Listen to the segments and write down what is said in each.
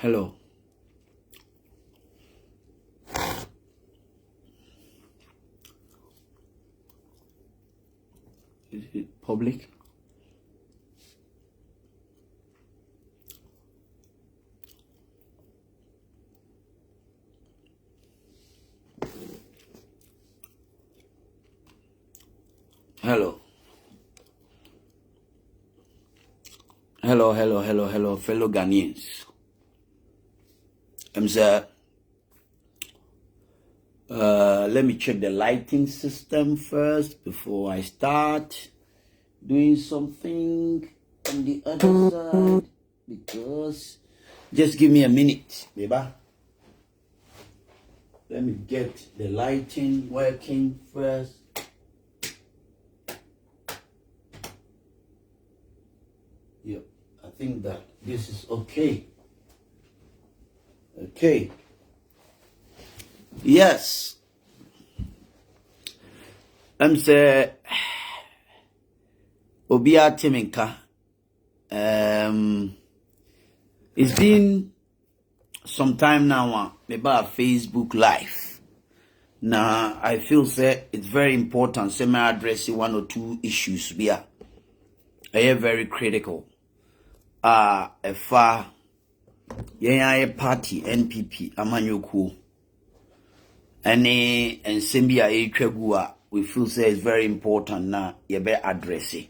Hello. Is it public? Hello. Hello, fellow Ghanaians. Sir, let me check the lighting system first before I start doing something on the other side, because just give me a minute, baby. Let me get the lighting working first. Yep, I think that this is okay. Okay. Yes. Say Obia Timinka. It's been some time now about Facebook Live. Now I feel say it's very important. Say me address one or two issues here. Very critical. A far party NPP amanyoku. And Sembia Echegua, we feel say it's very important now. You better address it.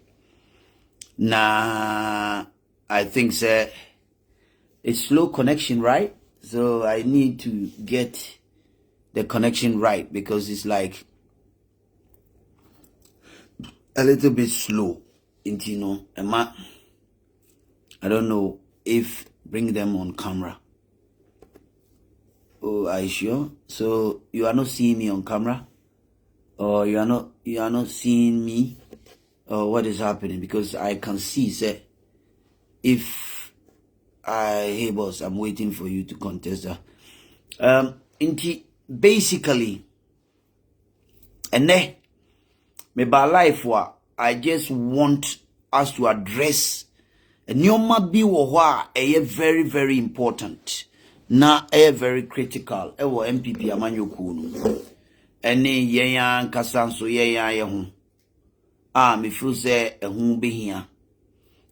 Now, I think say it's slow connection, right? So I need to get the connection right, because it's like a little bit slow. You know, I don't know if bring them on camera. Oh, are you sure? So you are not seeing me on camera, or you are not seeing me, or what is happening? Because I can see, say, if hey boss, I'm waiting for you to contest that. Basically, and then me by life I just want us to address a new be a very, very important. Na very critical. Ewo NPP amanyoku no. Ene yeyan kasanso yeyan ye me feel say ehun be here.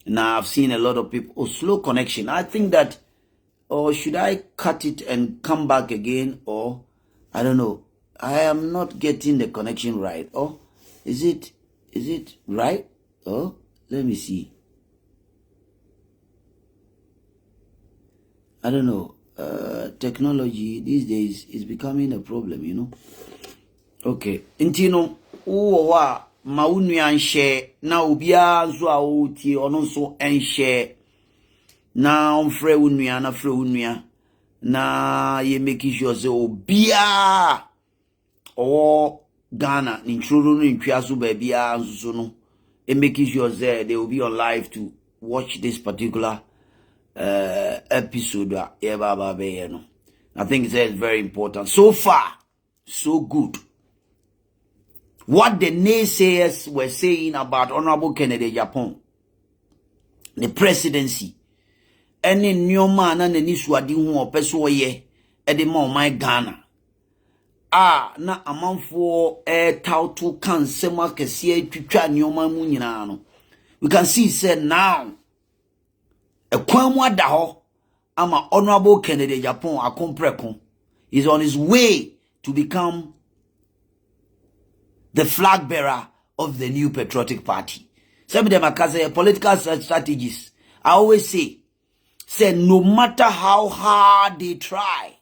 Now I've seen a lot of people slow connection. I think that, or should I cut it and come back again, or I don't know. I am not getting the connection right. Or is it right? Oh, let me see. I don't know. Technology these days is becoming a problem, you know. Okay. Intino uwa maunu ya nshare na ubia nso a uti ono nso enshare na onfre unua na fre unua na ye make sure say obia o Ghana ni nchuru no ntwa so ba bia nso no e make sure say they will be on live to watch this particular episode. I think it's very important. So far, so good. What the naysayers were saying about Honorable Kennedy Japan, the presidency, any new man and any swadi who or peso ye, edema my Ghana. Na amount for tautu can sema kesie tucha nyoma munyina. We can see said now. A kwamwa daho ama Honorable Kennedy Japan akompreko is on his way to become the flag bearer of the new patriotic party. Some of them are political strategists. I always say no matter how hard they try,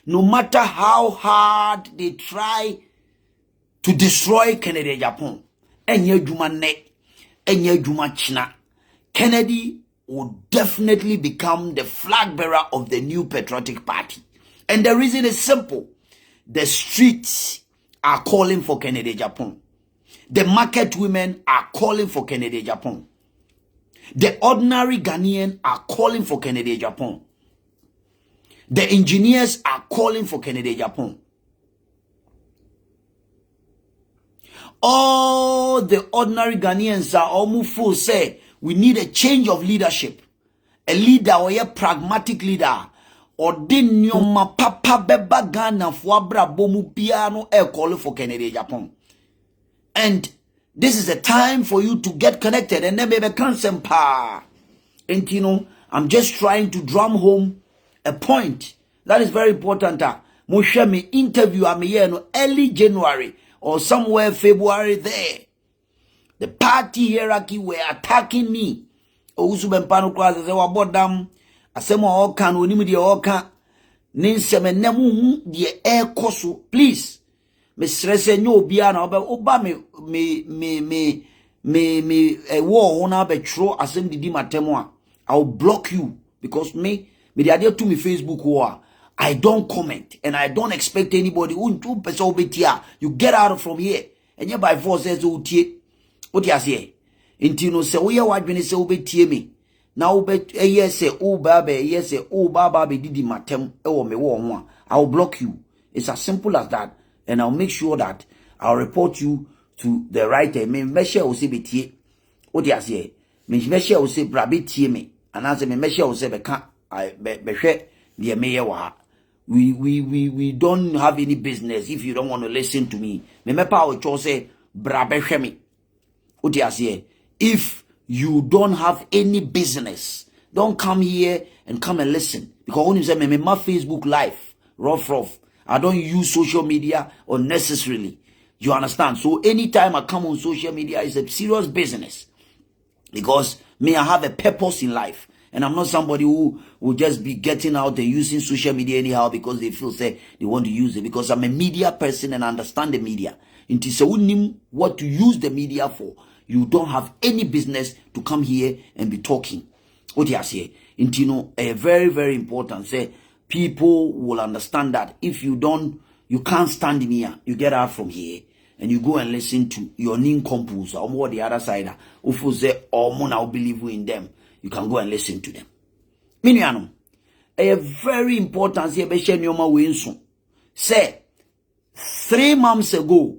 no matter how hard they try to destroy Kennedy Japan, enye juma ne, enye juma china, Kennedy would definitely become the flag bearer of the new patriotic party. And the reason is simple. The streets are calling for Kennedy Japan. The market women are calling for Kennedy Japan. The ordinary Ghanaian are calling for Kennedy Japan. The engineers are calling for Kennedy Japan. All the ordinary Ghanaians are almost say we need a change of leadership. A leader or a pragmatic leader Odin nyoma papa beba Ghana for abra bomu piano air call for Kennedy Japan. And this is a time for you to get connected and then baby cancel pa. And you know, I'm just trying to drum home a point that is very important. Mo share me interview am here no early January or somewhere February there. The party hierarchy were attacking me. Owusu Bempah no class say wa bodam asem o kan onim de o kan ne nsem nemu hu de e koso. Please me stress enyo obi na oba me wo na be tro asem didi matemo a I'll block you because me the idea to me Facebook war. I don't comment and I don't expect anybody who person betia. You get out from here and you by force says utie. What you say? Intino say we wadwene say obetie me. Na yes say yes say baba be didi matem e wo me wo ho a. I'll block you. It's as simple as that and I'll make sure that I'll report you to the right me measure o say betie. What you say? Me measure o say bra betie me. And as me measure o say be kan be hwe de me ye wa. We don't have any business if you don't want to listen to me. Me mepa o cho say bra be hwe me. If you don't have any business, don't come here and come and listen. Because when you say, my Facebook live, rough. I don't use social media unnecessarily. You understand? So anytime I come on social media, it's a serious business. Because I have a purpose in life. And I'm not somebody who will just be getting out and using social media anyhow because they feel say they want to use it. Because I'm a media person and I understand the media. It is what to use the media for. You don't have any business to come here and be talking. What you say? You know, a very, very important. Say people will understand that if you can't stand in here, you get out from here and you go and listen to your nincompoops or more the other side. Who say, oh, I believe in them. You can go and listen to them. Miniano, a very important say 3 months ago.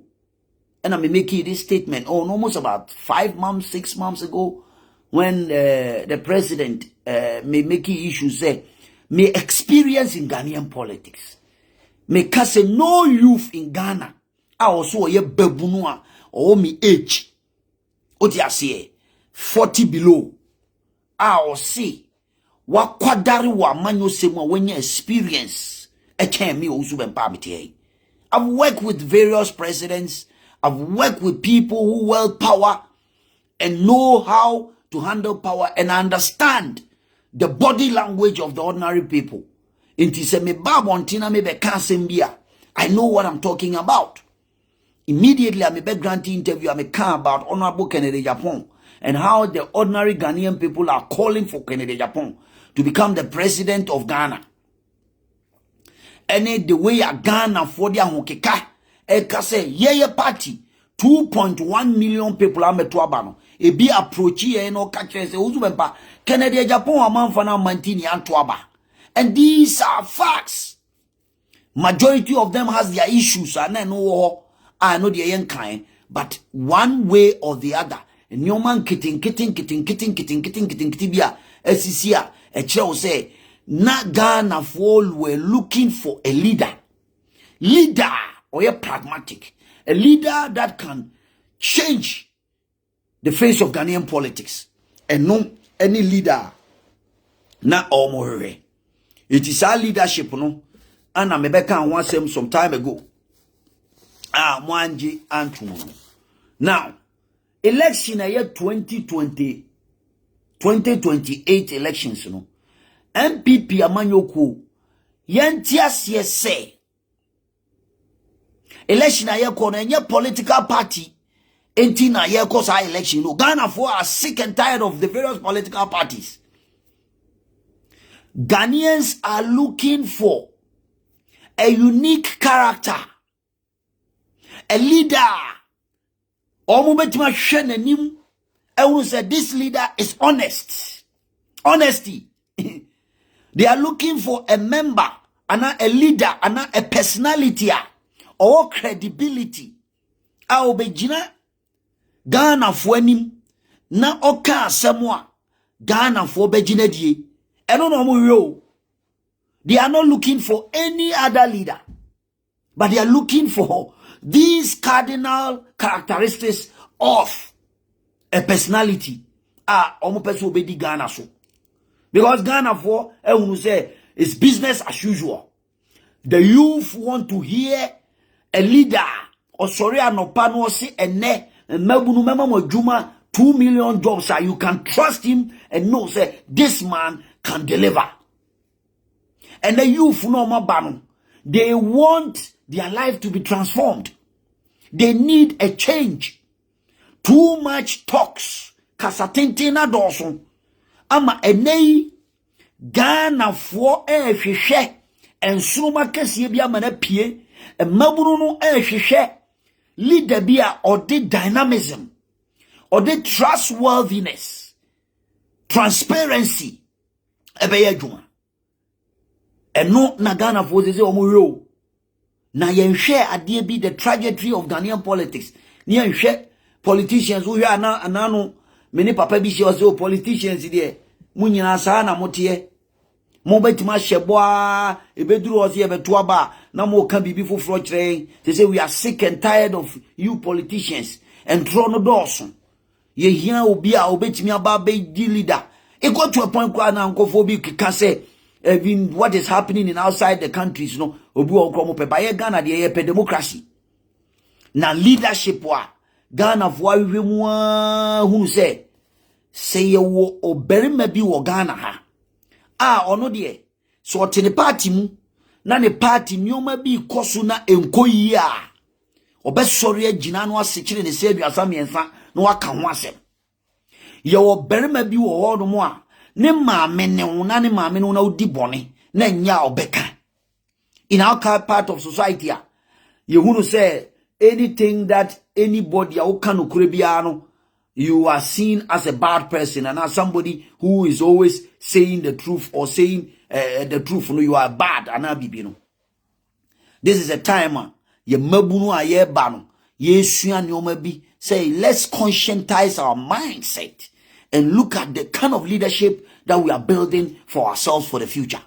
And I'm making this statement, almost about 5 months, 6 months ago, when the president may making issues say, may experience in Ghanaian politics. May cause no youth in Ghana. I also a bebunua or me age. What you say? 40 below. I see. What kwadari wa manyo semo when you experience. I can't me Owusu Bempah. I've worked with various presidents. I've worked with people who wield power and know how to handle power and understand the body language of the ordinary people. I know what I'm talking about. Immediately, I'm a background interview. I'm a car about Honorable Kennedy Japan and how the ordinary Ghanaian people are calling for Kennedy Japan to become the president of Ghana. And the way a Ghana for the Hokeka. Say, yeah, party 2.1 million people are metuabano. E be approach ye no catch say Owusu Bempah Kennedy Japan amount for now mantini antuaba. And these are facts. Majority of them has their issues and I know the young kind, but one way or the other. And your man kitting bia SCCA a chair say na Ghana fall were looking for a leader. Or a pragmatic, a leader that can change the face of Ghanaian politics, and no any leader na omore. It is our leadership, no. And I'm Rebecca and once some time ago. Mwanji Antumo. Now, election year 2028 elections, no. NPP amanyoku yentias say. Election na yeko na political party enti na yeko sa election no Ghana for are sick and tired of the various political parties. Ghanaians are looking for a unique character, a leader. Omubetima shenenim e say this leader is honest. Honesty. They are looking for a member, a leader, a personality. Or credibility. A obejina Ghana fo anim na oka asemwa Ghana fo obejina die. Eno no mo yo. They are not looking for any other leader, but they are looking for these cardinal characteristics of a personality. Omo person obedi Ghana so. Because Ghana for say it's business as usual. The youth want to hear a leader or sorry anopa no say ene mabunu mema mo juma 2 million jobs, you can trust him and know say this man can deliver. And the youth no mabano, they want their life to be transformed. They need a change. Too much talks kasatentina doso ama enei Ghana for hwehwe ensuma kese bia mana pie mabunu no hwehwe leader bia or the dynamism or the trustworthiness, transparency ebeye adwuma eno na Ghana for say omo na yenhwe ade bi the trajectory of Ghanaian politics ni yenhwe politicians who are anano many papa bi she was politicians there munyina sa na motie mo betima hyeboa ebeduru ose ebeto aba na mo ka bibi foforo kire. They say we are sick and tired of you politicians and throw no doors. Ye hia obi a obetimi aba be di leader. It got to a point where na nkofo can say even what is happening in outside the countries, no obi okromo pe ba ye Ghana de ye pe democracy na leadership wa Ghana fo ahwe mu hunu say ye wo oberima bi wo Ghana ha ono de so otene party mu na ne party nyoma bi koso na enkoyi obesori agina no asekire ne se aduasa miensa na waka ho asem ye oberima bi wo ho no mu a ne maame ne una ne maame no na odi bone na nya obeka in our part of society you want to say anything that anybody can no, you are seen as a bad person and as somebody who is always saying the truth or saying the truth, no, you are bad and no. This is a time ye mabunu aye bano ye sua nyoma bi say let's conscientize our mindset and look at the kind of leadership that we are building for ourselves for the future.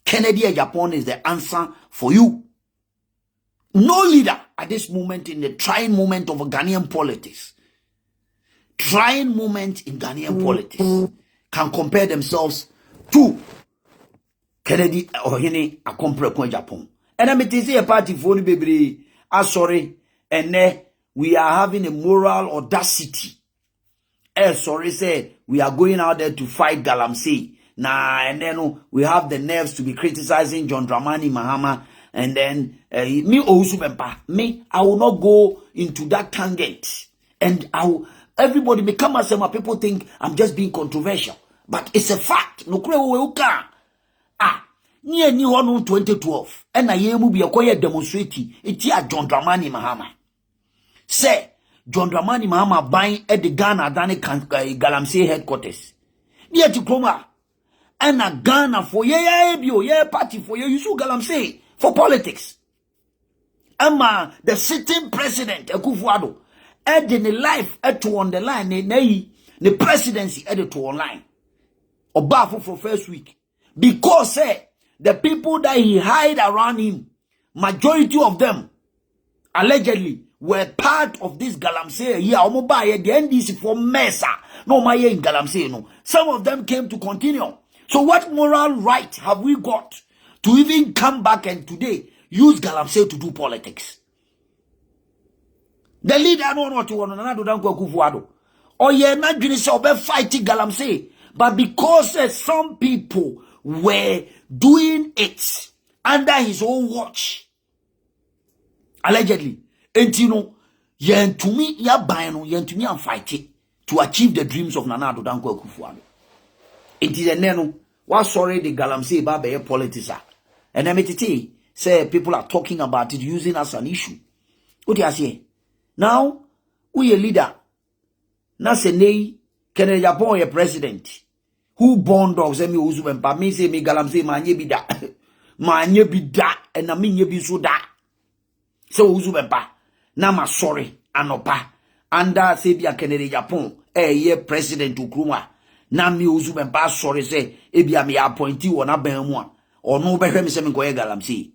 Kennedy and Japan is the answer for you. No leader at this moment in the trying moment of Ghanaian politics, trying moment in Ghanaian politics, can compare themselves to Kennedy or Hene Akompre Japan. And I'm say a party for the baby. Sorry, and we are having a moral audacity. Sorry, say we are going out there to fight Galamsey. Nah, and then we have the nerves to be criticizing John Dramani Mahama. And then me Owusu Bempah, me, I will not go into that tangent. And everybody may come and say, my people think I'm just being controversial. But it's a fact. No kure near New Orleans 2012. And I am be a quiet demonstrating. It's here John Dramani Mahama. Say, John Dramani Mahama buying at the Ghana Dani Galamsey headquarters. Near to Kroma. And a Ghana for ye party for you should Galamsey for politics. Ama the sitting president Akufo-Addo adding the life to on the line the presidency added to online. Oba for first week. Because the people that he hide around him, majority of them allegedly were part of this Galamsey here. Omoba the NDC for Mesa. No my in Galamsey no. Some of them came to continue. So what moral right have we got to even come back and today use Galamsey to do politics? The leader no what you want to do Akufo-Addo. Or ye not fighting Galamsey. But because some people were doing it under his own watch, allegedly, and you know, yen to me, ya bayano, yen to me, I'm fighting to achieve the dreams of Nana Addo Dankwa Akufo-Addo. It is a neno. What sorry the Galamsey Babe politics are. And MTT say people are talking about it using as an issue. What do you say? Now, we a leader. Na se nei Kennedy Japan a president. Who born dogs and me Owusu Bempah me say me Galamsey manye bi da. Manye bi da and na me nye bi so da. So Owusu Bempah na ma sorry anopa. Anda se bi a Kennedy Japan ye president Ukruma. Na me Owusu Bempah sorry say ebia me appointee wona ban mu a or no behem semen ko galamsey.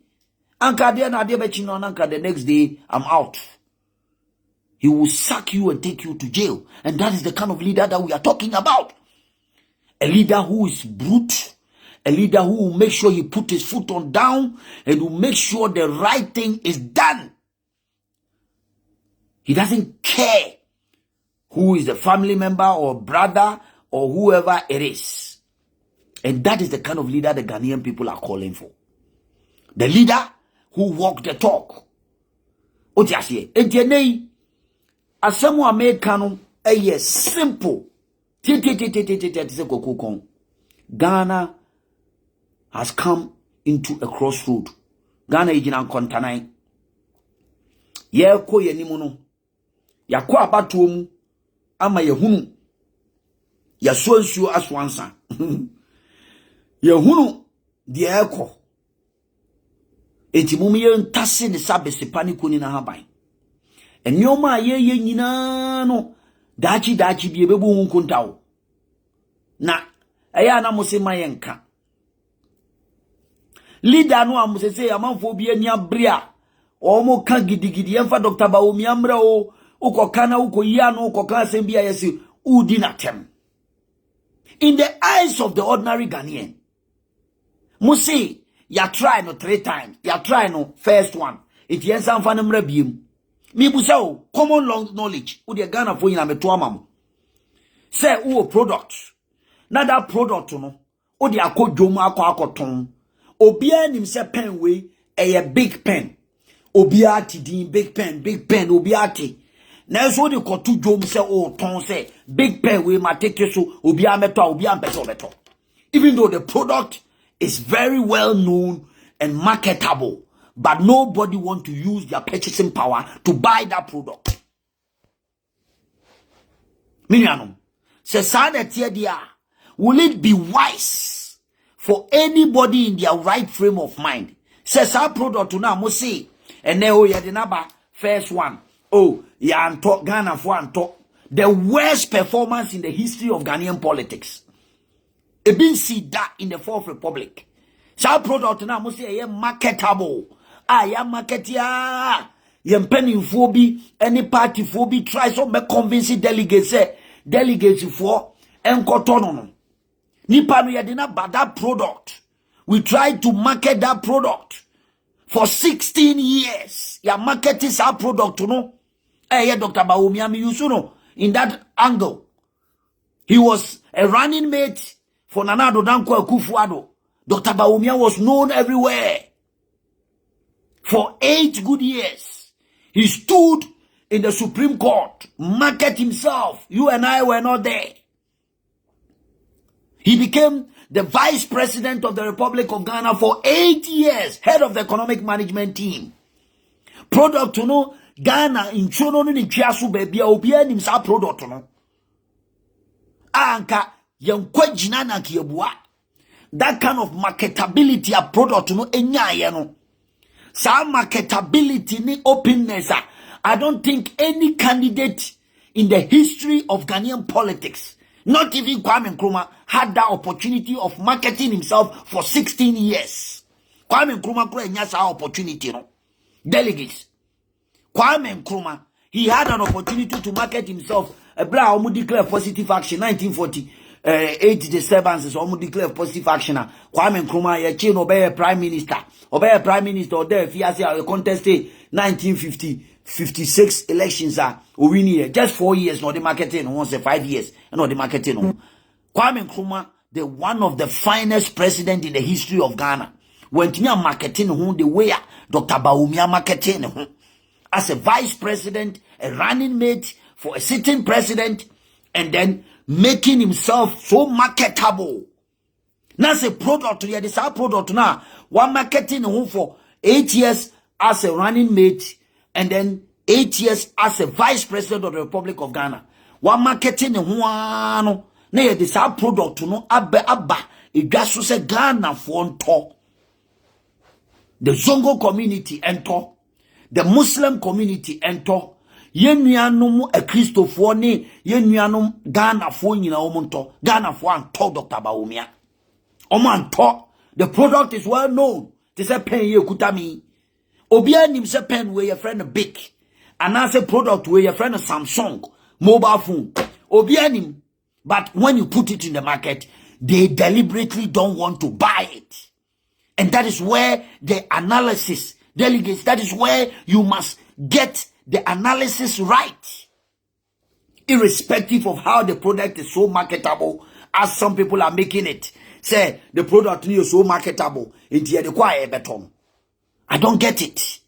Anka dia na dia bechi no anka the next day I'm out. He will sack you and take you to jail. And that is the kind of leader that we are talking about. A leader who is brute. A leader who will make sure he put his foot on down and will make sure the right thing is done. He doesn't care who is the family member or brother or whoever it is. And that is the kind of leader the Ghanaian people are calling for. The leader who walk the talk. Otiasye. Etienei. Asemu Americano. Yes, simple. Ghana has come into a crossroad. Ghana ijina kontanai. Ye ko ye nimuno. Ya ko abatu mu ama ye hunu. Ya so nsuo aswansa. Ye hunu die eko. Enti mum ye ntase ne sabese paniku ni na haban. Enyoma ye nyina no dachi bi ebebu hunkuntawo. Na eya na mo se mayenka. Leader no amuse se amanfo bi ani abrea. Omo ka gidigidi emfa Dr. Baomi amra o ukoka na ukoyia no ukoka asembia yesi udi na tem. In the eyes of the ordinary Ghanaian, Musi, ya try no 3 times. Ya try no first one. It yensa mfa nemra biem. Mi busa o common long knowledge. Udi Ghana fo yina meto amam. Say o product. Na that product no. Udi akodwom akoton. Obia nim se pen we a big pen. Obia ti din big pen obia ti. Na so de kotu dwom se o ton se big pen we ma take so obia meto obia beto. Even though the product is very well known and marketable, but nobody want to use their purchasing power to buy that product. Minianum se sada tie dia, will it be wise for anybody in their right frame of mind? Says our product now must say, and now you the number first one. Oh, yeah, and talk Ghana for and talk the worst performance in the history of Ghanaian politics. It been see that in the Fourth Republic. So our product now must say marketable. Ya market ya penny phobi any party phobi try so me convince delegates for enkotono. Nipa no yadina but that product. We tried to market that product for 16 years. Ya market is our product, no? Dr. Baomi Owusu no in that angle. He was a running mate for Nana Addo Dankwa Akufo-Addo. Dr. Baomi was known everywhere. For 8 good years, he stood in the Supreme Court, market himself. You and I were not there. He became the Vice President of the Republic of Ghana for 8 years, head of the economic management team. Product to know Ghana in chono ni chiasu baby obia nim sa product no. Anka yankwa jina na kiebua. That kind of marketability a product no enya no. Sa marketability ni openness. I don't think any candidate in the history of Ghanaian politics, not even Kwame Nkrumah, had that opportunity of marketing himself for 16 years. Kwame Nkrumah could have opportunity, no? Delegates. Kwame Nkrumah, he had an opportunity to market himself. Bra omu declare positive action 1948 disturbances omu declare positive action. Kwame Nkrumah ye chain obey prime minister. Obey prime minister or there if he has a contest 1956 elections are winning just 4 years no the marketing once 5 years no the marketing no. Kwame Nkrumah, the one of the finest president in the history of Ghana, went near marketing who the way Dr. Baomi marketing as a vice president, a running mate for a sitting president, and then making himself so marketable. Now a product, yeah, this our product now. One marketing who for 8 years as a running mate, and then 8 years as a vice president of the Republic of Ghana. One marketing who no. Na this our product no abba idwaso se Ghana for nto. The Zongo community ento, the Muslim community ento, yenuanum a Christopher ni yenuanum Ghana for nyina omonto, Ghana for anto Dr. Baomi. Omanto The product is well known. They say pen ye kutami. Obia nim say pen where your friend big. And I say product where your friend Samsung mobile phone. Obia nim. But when you put it in the market, they deliberately don't want to buy it. And that is where the analysis, delegates, that is where you must get the analysis right. Irrespective of how the product is so marketable, as some people are making it. Say, the product is so marketable, I don't get it.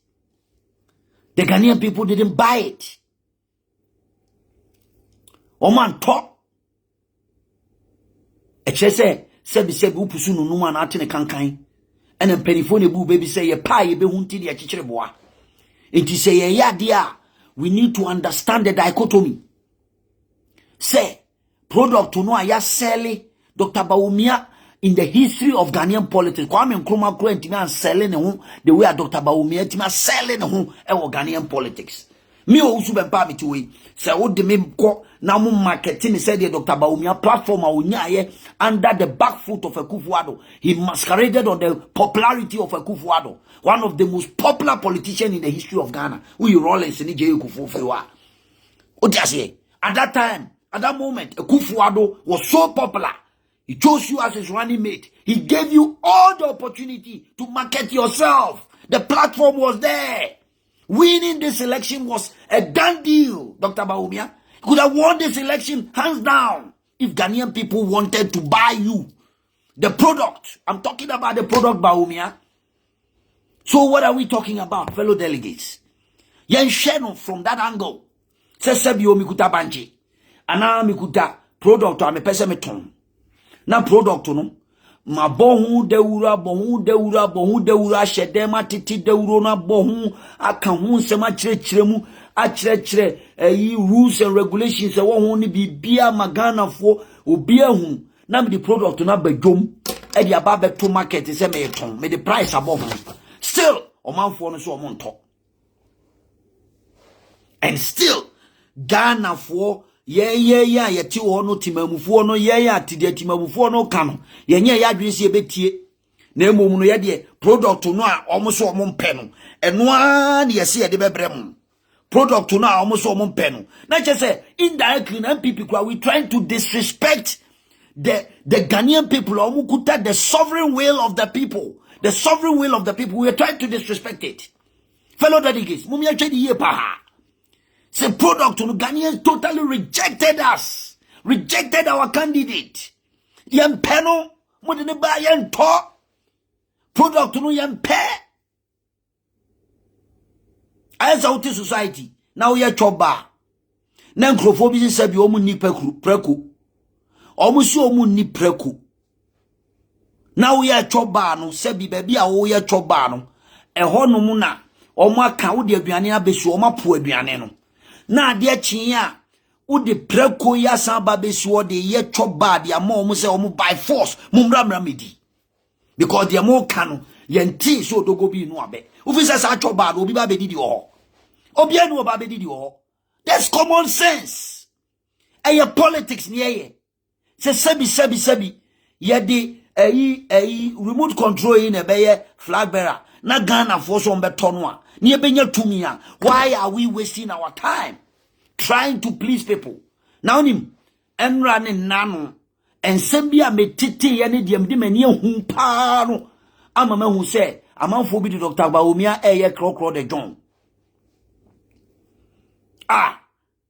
The Ghanaian people didn't buy it. Oman talk. Say, upusu no numa na atene kankan. And then penifone bu baby say ye pa ye be hunti de achichireboa. It is say ye dia. We need to understand the dichotomy. Say product to no aya sell Dr. Bawumia in the history of Ghanaian politics. Kwame Nkrumah kro ntimi an selling the way Dr. Bawumia ntimi selling Ghanaian politics. Me Owusu Bempah me tiwe. Say wo de me ko na mo marketing said the Dr. Bawumia platform a under the back foot of Akufo-Addo. He masqueraded on the popularity of Akufo-Addo, one of the most popular politicians in the history of Ghana. We Rollins ni J. Akufo-Addo. At that time, at that moment, Akufo-Addo was so popular. He chose you as his running mate. He gave you all the opportunity to market yourself. The platform was there. Winning this election was a done deal, Dr. Bawumia. You could have won this election hands down if Ghanaian people wanted to buy you. The product. I'm talking about the product, Bawumia. So what are we talking about, fellow delegates? Yen Sheno from that angle. Sesebio mikuta banji. Ana mikuta product ame pese meton. Na product no. Ma bohu deura shedema titi deuro na bohu aka hu nsema chirechiremu a chirechire rules and regulations e wo hu ni bibia magana fo obi ahu na me the product na badwom e dia ba beto market se me ton me the price above still omanfo no so omonto and still Ghana for yeti ono timamufuo no atide timamufuo no kano yenye ya adwene se betie na emom no ye de product no a omoso omompe no eno a na yesi ye de bebrem product no a omoso omompe no na che say indirectly na NPP kwa we trying to disrespect the Ghanaian people omukuta the sovereign will of the people we are trying to disrespect it. Fellow delegates mumia chedi ye pa. The product to Ghanaians totally rejected us, rejected our candidate. Yem peno, mo de ne ba yen to. Product no yem pe. As out society, now we are choba. Na nkrofo bi se bi omu ni preku. Omu si omu ni preku. Now we are choba no se bi baby a wo ye choba no. Eho no mu na omu aka wo de aduane abesu omu apo aduane no. Na ade chinya wo de preko ya san ba besi wo de ye choba de ama omu se omu by force mumra medi because de mo kanu ye nti so dogo bi no abe wo fi se sa choba do obi ba be didi ho obi anu ba be didi ho. That's common sense. Eye politics ni eye se sebi ye de remote control in e flag bearer na Ghana for so mbeto no a na ye benya tumi a. Why are we wasting our time trying to please people? Now nim enra ne nano ensem bia metete ye ne dem de mani ehun pa no ama ma hu se amanfo bi di Dr. Bawumia eye krokro de John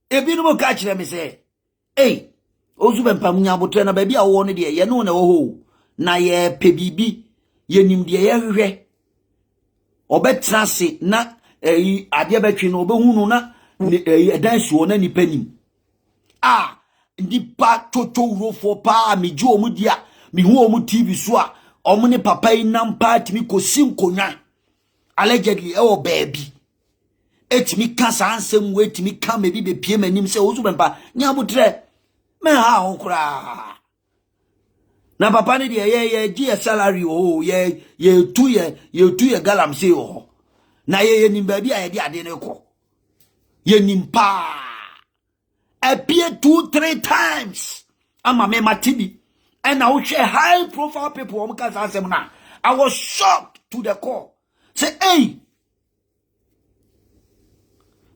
ebi no mo ka kire me se Owusu Bempah munya botre na ba bia wo ne de ye no na wo ho na ye pe bibi ye nim de ye hwehwe obetra se na ade betwe no obehu no na edan suo na nipanim ndipa toto urofo pa meji omu dia mehu omu TV so a omu ne papa inam pa timi kosi nkonwa allegedly o baby etimi kasa ansem we etimi ka me bi be pie manim se Owusu Bempah nya botre me ha ho kura na papa ne de ye gi salary ye tu ye galamsey na ye nim ba bi a ye de ade ne ko ye nim pa appear 2-3 times ama me matibi and now share high profile people kasa asem na I was shocked to the core. Say, hey,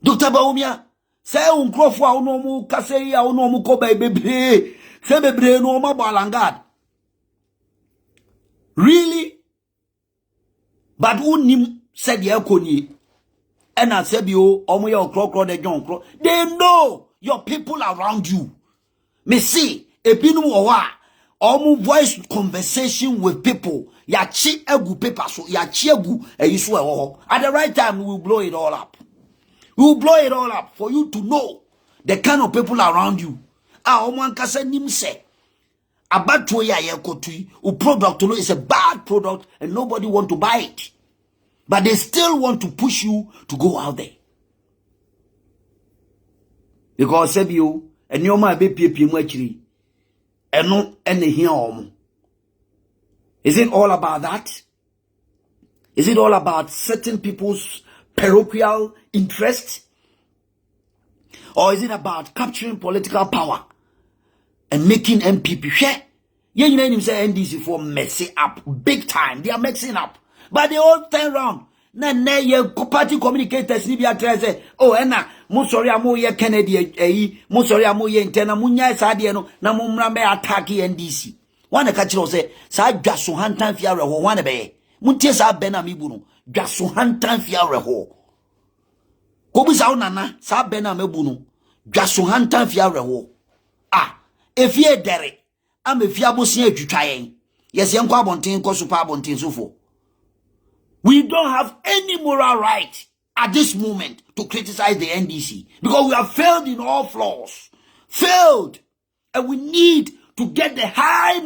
Dr. Bawumia, say uncrofwa unomu kaseya unomu koba bebre, say bebre no ma balangad. Really? But unim said ye koni. And I said you omo ya okro de John Cro. They know your people around you. Me see, ebinu owa. Omo voice conversation with people. Ya chi egu paper so ya chi egu yisu ewo. At the right time we will blow it all up. We will blow it all up for you to know the kind of people around you. Omo ankasa nim se abatuo ya yekotui u product no is a bad product and nobody want to buy it. But they still want to push you to go out there. Because said you and your ma be pie mu akiri. Eno ene hia omo. Is it all about that? Is it all about certain people's parochial interest? Or is it about capturing political power and making NPP share? Yeah, you know him say NDC for messing up big time. They are messing up. But they all turn around. Na ye party communicators ni bia try say, oh ena mo sorry amo ye Kennedy mo sorry amo ye interna munya sa de no na mo mra be attack NDC. Wana ka kire say sa dwaso hantan fia reho wana be. Muntie sa be na mebu no dwaso hantan fia reho. Ko bi sa nana sa be na mebu no dwaso hantan fia reho. Ah, efie dere am efia bosia atwitwa yen. Yes yen kwa bonten ko super bonten sofo. We don't have any moral right at this moment to criticize the NDC because we have failed in all flaws. Failed. And we need to get the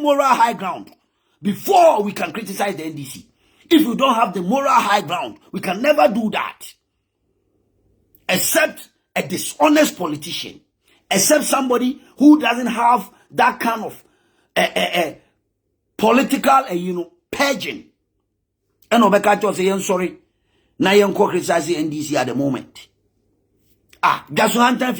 moral high ground before we can criticize the NDC. If we don't have the moral high ground, we can never do that. Except a dishonest politician. Except somebody who doesn't have that kind of political, purging. And Obeka say, sorry, na yen ko criticize NDC at the moment. Just one time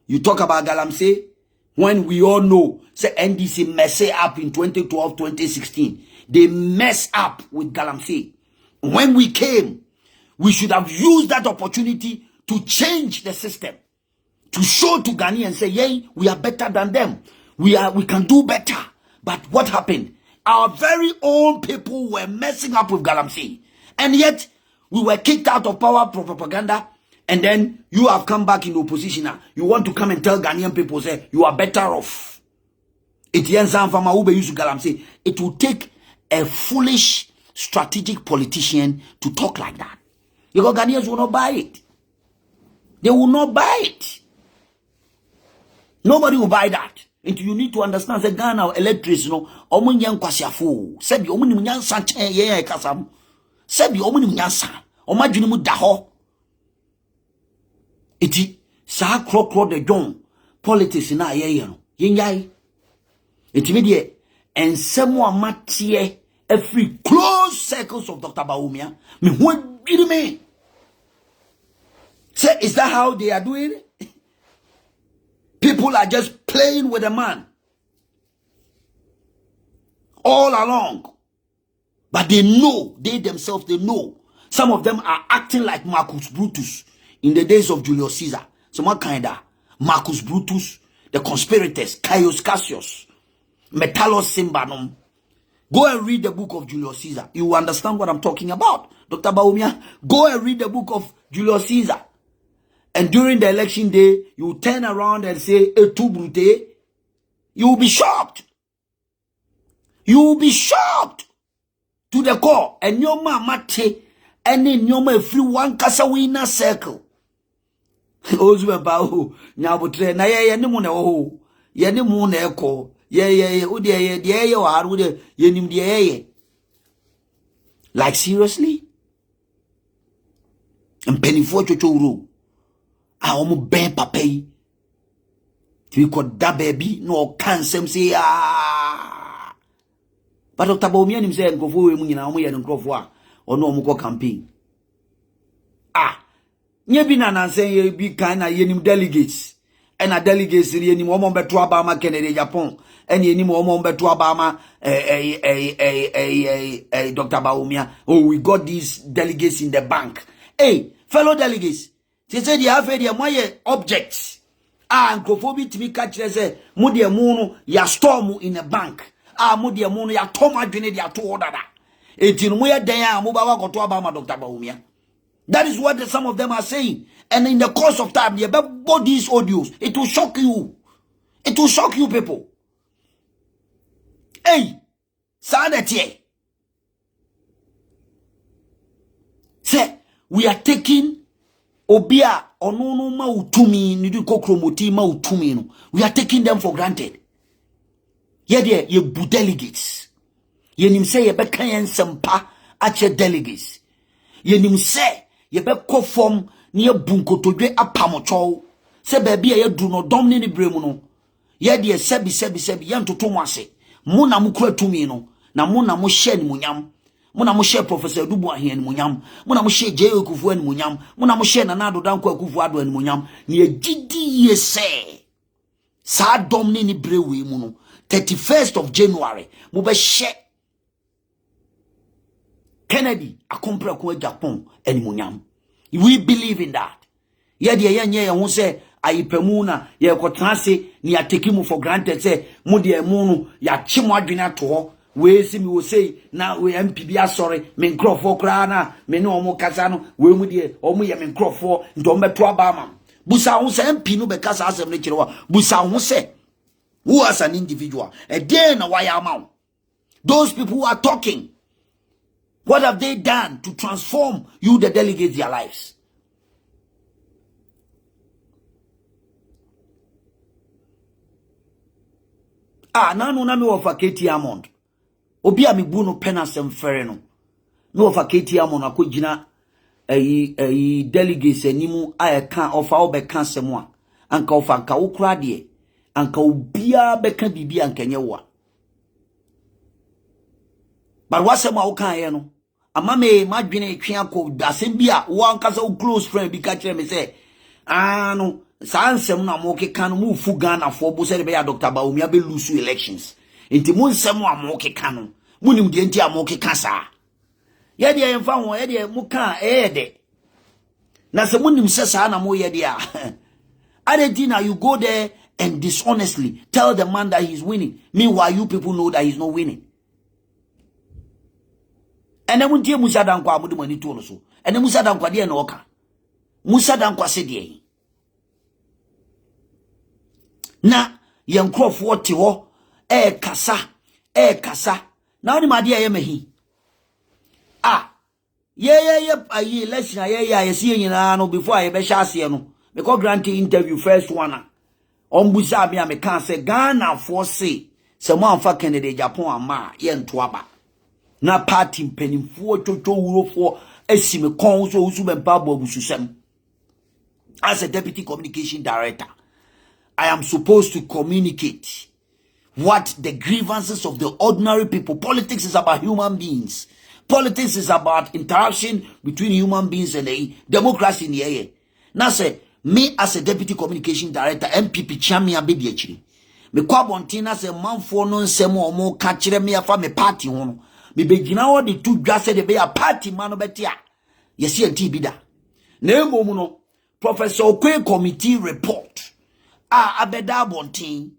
you talk about Galamsey when we all know say NDC mess up in 2012, 2016. They mess up with Galamsey. When we came, we should have used that opportunity to change the system, to show to Ghani and say, yay, we are better than them. We can do better. But what happened? Our very own people were messing up with Galamsey. And yet, we were kicked out of power for propaganda. And then, you have come back in opposition now. You want to come and tell Ghanaian people, say, you are better off. It will take a foolish, strategic politician to talk like that. Because Ghanaians will not buy it. They will not buy it. Nobody will buy that. And you need to understand that Ghana electricity no omo nyan kwasiafo sebi omo nim nyansa chen ye kasam sebi omo nim nyansa omo adwene mu da ho eti sa krokro de John politics na ye no yenyai eti me de ensemo amatie every close circles of Dr. Bawumia me ho adwene me say is that how they are doing it? People are just playing with a man all along. But they know, they themselves, they know. Some of them are acting like Marcus Brutus in the days of Julius Caesar. So what kind of Marcus Brutus, the conspirators, Caius Cassius, Metellus Symbanum. Go and read the book of Julius Caesar. You will understand what I'm talking about. Dr. Bawumia, go and read the book of Julius Caesar. And during the election day, you turn around and say, "Etu brute," you will be shocked. You will be shocked to the core. And your mama te, and in your free one kasa winner circle. Owusu Bempah, nyabutre na ye ne mu na ho, ye ne mu na eko, ye udi ye de ye wa haru de ye nim de ye. Like seriously? And penifo chocho omo Bempah pay. We could da baby no cancel say But Dr. Bawumia him say nkofo we mu nyina omo ye nkofo a ono omo ko campaign. Nye bi na nansen ye bi kan na ye nim delegates a delegates ni eni mo beto abama Kennedy Japan eni eni mo beto abama Dr. Bawumia. Oh, we got these delegates in the bank. Hey, fellow delegates, they said you have a moye objects. Nkofo timi ka kire se mo de mu no ya storm in a bank. Mo de mu no ya tom adwene de ato odada. Enti no mo ye den a mo ba wa koto abama Dr. Bawumia. That is what some of them are saying. And in the course of time, you both these audios, it will shock you. It will shock you people. Hey, Sanity. Say, we are taking Obia Onono Mautumi, Nidu Kokromoti Mautumi. We are taking them for granted. Yeah, dear, you delegates. You nim say you be kayen sempa at your delegates. You nim say you be ko form near bunkotodwe apamocho. Se baby a do no domini ni bremu no. Ye de sebi yan toto mo ase. Mo na mo kura tumi no. Na mo na mo share ni munyam. Mo na mo share Professor Dubu Ahia ni munyam. Mo na mo share J.O. Kufuor ni munyam. Mo na mo share Nana Addo Dankwa Akufo-Addo ni munyam. Ni ejidi ye se. Sa domini ni brewe mu no. 31st of January. Mo be share Kennedy akompre ko Japan ni munyam. We believe in that. Ye de ye who say ayipemu na ye kotrase ni ateki mu for granted say mu de mu no ya chimo adwena to ho we si mi wo say na we NPP asori me nkrofo kra na me ne omo kasa no we mu de omo ye me nkrofo ndo meto abama busa ho say MP no be kasa asem ne kire wa busa ho say who as an individual a day na why am those people who are talking, what have they done to transform you the delegates their lives? Nanu na me wofa KT Hammond. Obi a me bu no penasem fere no. Me wofa KT Hammond akogina delegates animu ayeka ofa obeka semu a anka ofa anka wokra de anka obia beka bibi anka nye wa. But wasem a woka ye no ama me madwene twe akọ asem bia wo anka so close friend bi ka kire me say no sansem na mo keka no mu fu Ghana fo bo se be ya Dr. Bawumia be lose elections enti mu nsem a mo keka no mu nim de enti a mo keka sa ye de yemfa ho ye de mu ka de na se mu nim se sa na mo ye de a Adedina you go there and dishonestly tell the man that he's winning, meanwhile you people know that he's not winning. And then when Musa Dankwa mudu mani to so and then Musa Dankwa de na oka Musa Dankwa se de na yenkrofo te ho kasa na oni made ye mehi ye ayi election ye see nyina no before I be shase no me ko grant interview first one ombuza me me kan say Ghana for say se mo amfa Kennedy Japan ama ye nto aba na party mpanimfo twotwo wurofo asime kon so Owusu Bempah Owusu. As a deputy communication director, I am supposed to communicate what the grievances of the ordinary people. Politics is about human beings. Politics is about interaction between human beings and a democracy in the air. Now say me as a deputy communication director, NPP chairman abedi achiri. Me kwa bontina se manfo no nsem omo ka kire me afa me party ho. Me begina wo de tu dwase de be a party mano betia. Yesi anti bida. Na emom no Professor Okwe committee report abeda bontin.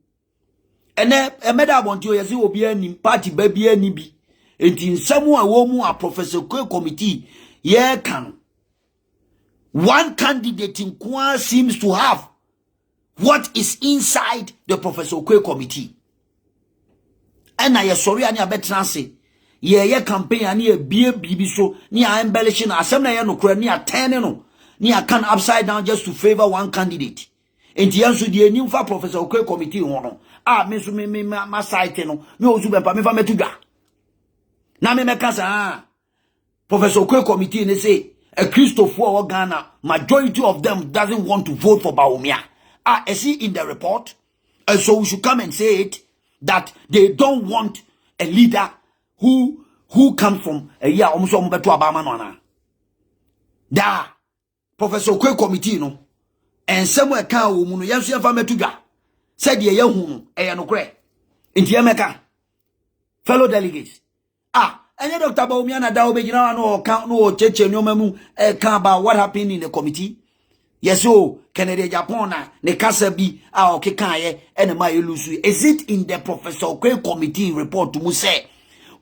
Ene emeda bontin o yesi obi ani party ba bi ani bi. Enti nsem a wo mu a Professor Okwe committee ye kan. One candidate in Kwa seems to have what is inside the Professor Okwe committee. And I sorry ani abetranse. Ye campaign ani e bie bibi so ni a embellishing asem na ye no kura ni a turn no ni a can upside down just to favor one candidate. Enti yanso de enim fa Professor Okwe committee ho no me so me ma site no me Owusu Bempah me fa metudwa na me kasa Professor Okwe committee ne say a Christopher or Ghana majority of them doesn't want to vote for Bawumia. I see in the report, and so we should come and say it that they don't want a leader who comes from a year almost beto abama no na da Professor Okwe committee no and somewhere ka wo mu no yenso ye fa metudwa said ye hu no no kre nti emeka fellow delegates any Dr. Bawumia na da obegina no kan no cheche nyoma mu kan about what happened in the committee. Yes, so Kennedy Japan na ne kasa bi okeka ye ene ma Owusu. Is it in the Professor Okwe committee report to say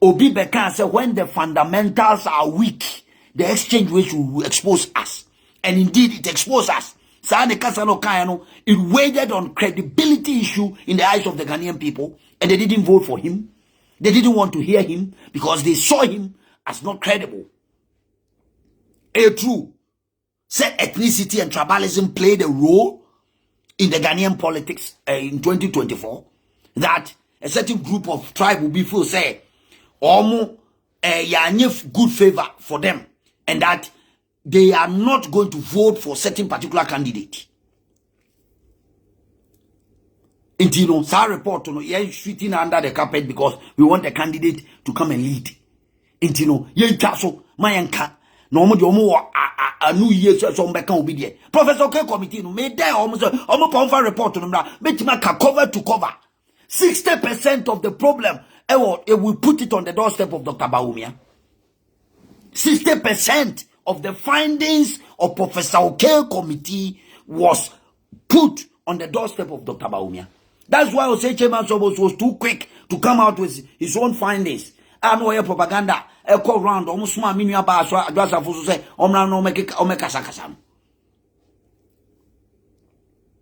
obi beka say when the fundamentals are weak, the exchange rate will expose us, and indeed it exposed us. Sa ne kasa no kan no, it weighed on credibility issue in the eyes of the Ghanaian people, and they didn't vote for him. They didn't want to hear him because they saw him as not credible. True. Said ethnicity and tribalism played a role in the Ghanaian politics in 2024. That a certain group of tribe will be full say, almost good favor for them, and that they are not going to vote for certain particular candidate. Intino, sa report no ye shooting under the carpet because we want the candidate to come and lead. Intino, ye chaso mayanka no mo de omo anu ye so mbeka obi de. Professor K committee no me there omo confer report no na metima ka cover to cover. 60% of the problem it will put it on the doorstep of Dr. Bawumia. 60% of the findings of Professor K committee was put on the doorstep of Dr. Bawumia. That's why Osei Chairman Sobos was too quick to come out with his own findings. I know your propaganda, call round, almost small minua bar, so I just have to say, no make kasakasam.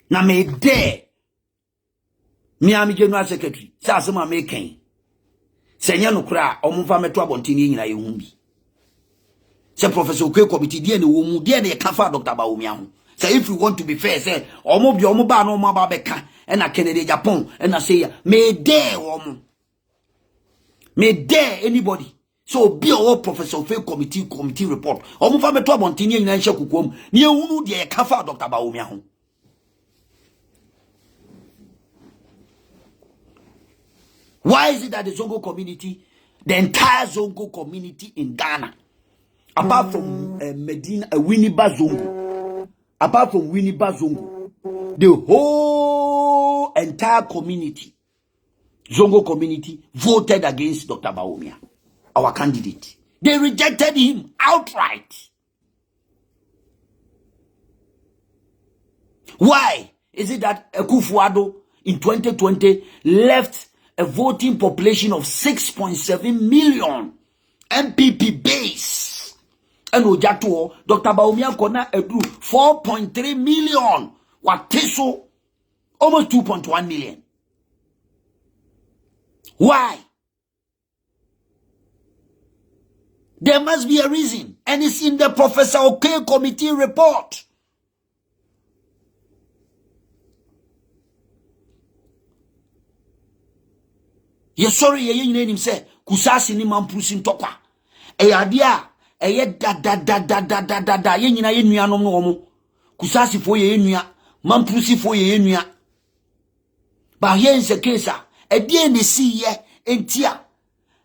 Na me de Miami General Secretary, Sasama making. Senya no kra, omufa meto abontini nyina ye humbi. Se Professor Okwe committee die ne wo mu die ne kafa Dr. Bawumia ho. Say if you want to be fair, say omo bi omo ba no omo ba beka and a Kennedy Japan and I say may dare woman. May dare anybody. So be all Professor Fair committee report. Omo fa meto abontini nyina hye kokom. Ne ehunu de kafa Dr. Bawumia ho. Why is it that the Zongo community, the entire Zongo community in Ghana, apart from Winneba Zongo, the whole entire community, Zongo community, voted against Dr. Bawumia, our candidate. They rejected him outright. Why is it that Akufo-Addo in 2020 left a voting population of 6.7 million NPP base? And Ojato, Dr. Bawumia Kona Edu 4.3 million. Wateso almost 2.1 million. Why? There must be a reason, and it's in the Professor Okwe committee report. Yes, sorry, ye name say kusasi ni mampusi ntokwa. Adia da ye nyina ye nuanom no omo. Kusasi fo ye nua, mampusi fo ye nua. But here is the case ne see ye entia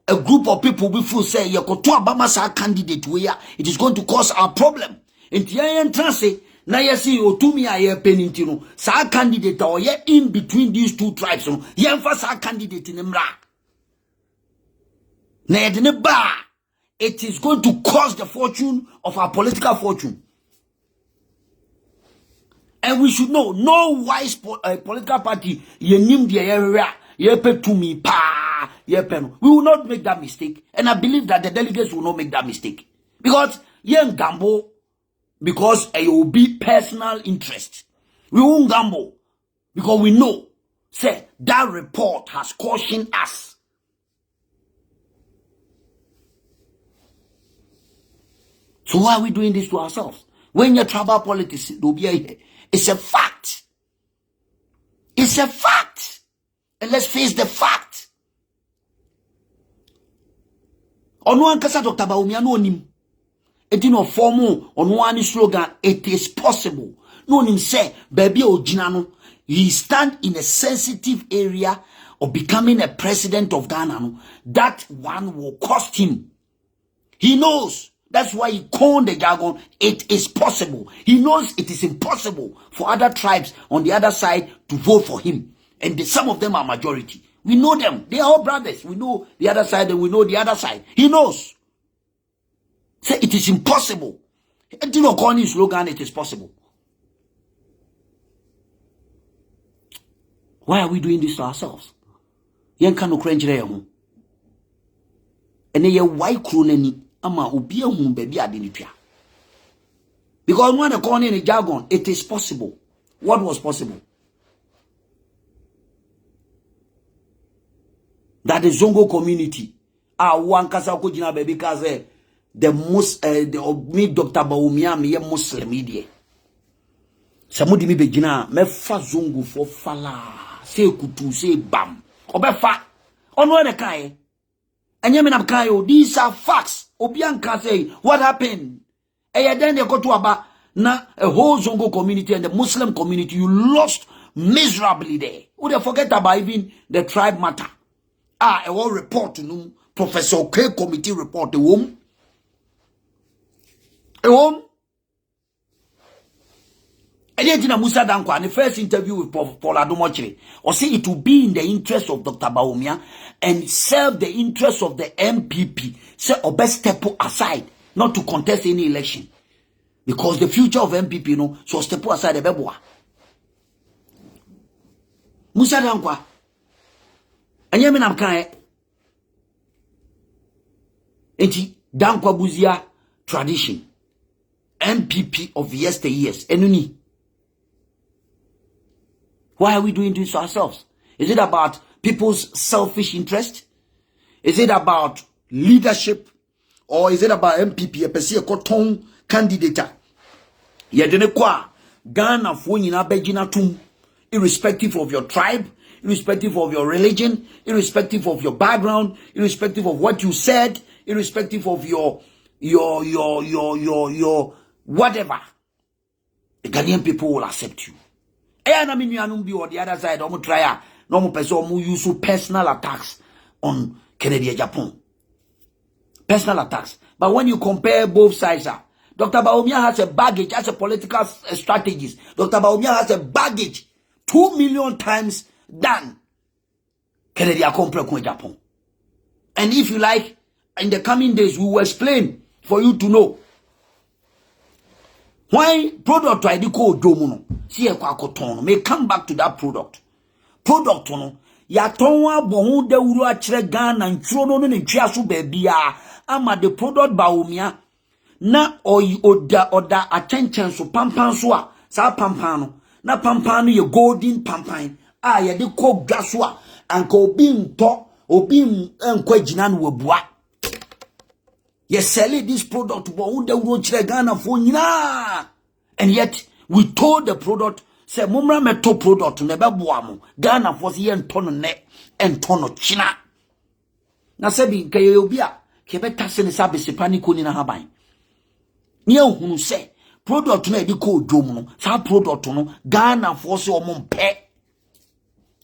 a group of people before say ye ko to abama sa candidate we it is going to cause our problem. Entia entrance na ye see otumi aye peninti no sa candidate or ye in between these two tribes no ye emfa sa candidate ne mra. It is going to cost the fortune of our political fortune. And we should know, no wise political party, we will not make that mistake. And I believe that the delegates will not make that mistake. Because, young gamble, because it will be personal interest. We won't gamble. Because we know, say, that report has cautioned us. So why are we doing this to ourselves? When your tribal politics, it's a fact. It's a fact. And let's face the fact. On one kasa Dr. Bawumia no nim. Eti no form on one slogan, it is possible. No nim say, baby ojina no, he stand in a sensitive area of becoming a president of Ghana. No, that one will cost him. He knows That's why he coined the jargon, it is possible. He knows it is impossible for other tribes on the other side to vote for him. And some of them are majority. We know them. They are all brothers. We know the other side and we know the other side. He knows. Say it is impossible. And do not call his slogan, it is possible. Why are we doing this to ourselves? Yen kanu krenjire ho. Ene ye why kronani ama obi ehun baby ade ni twa. Because when they call in the jargon, it is possible. What was possible? That the Zongo community one kasa ko jina baby kaze the me Dr. Bawumia me Muslim media. Samudi mi begina me fa Zongo for fala. Say kutu, say bam. Obefa. Onwe de kai. Enye me na kai o. These are facts. Obianka say what happened. Then they go to aba na a whole Zongo community and the Muslim community. You lost miserably there. Would they forget about even the tribe matter? A whole report no Professor K committee report the home. And yet, Musa Dankwa, the first interview with Paul Adomochiri, or say it will be in the interest of Dr. Bawumia and serve the interest of the NPP. Say, or best step aside, not to contest any election. Because the future of NPP, so step aside the beboa. Musa Dankwa, and Yemenam Kae, enti Dankwa Buzia tradition, NPP of yesteryears, enuni. Why are we doing this to ourselves? Is it about people's selfish interest? Is it about leadership? Or is it about NPP? A person koton candidate. Yedene kwa Ghana fo nyina begina tum, irrespective of your tribe, irrespective of your religion, irrespective of your background, irrespective of what you said, irrespective of your whatever. The Ghanaian people will accept you. And I mean, you be on the other side, no try, no person who use personal attacks on Kennedy Japan. Personal attacks. But when you compare both sides, Dr. Bawumia has a baggage as a political strategist. Dr. Bawumia has a baggage 2 million times than Kennedy Japan. And if you like, in the coming days, we will explain for you to know. Why product I call Domuno? See a quacoton may come back to that product. Product no ya tonwa bohu de uru achre Ghana nchuo no ntwiaso baabia ama the product Bawumia na oda attention so pampan so a sa pampan no na pampan no ye golden pampan ye de ko dwaso a anka obi nto obi enkwa gina no wabua. You sell this product, and yet we told the product, say, Mumra meto product, never boamu, Ghana for the end ton net and ton China. Na sebi, Kayobia, Kebeta Senesabi Sepanico in a habai. Near who say, product medical domo, sa product no, Ghana for so mumpe.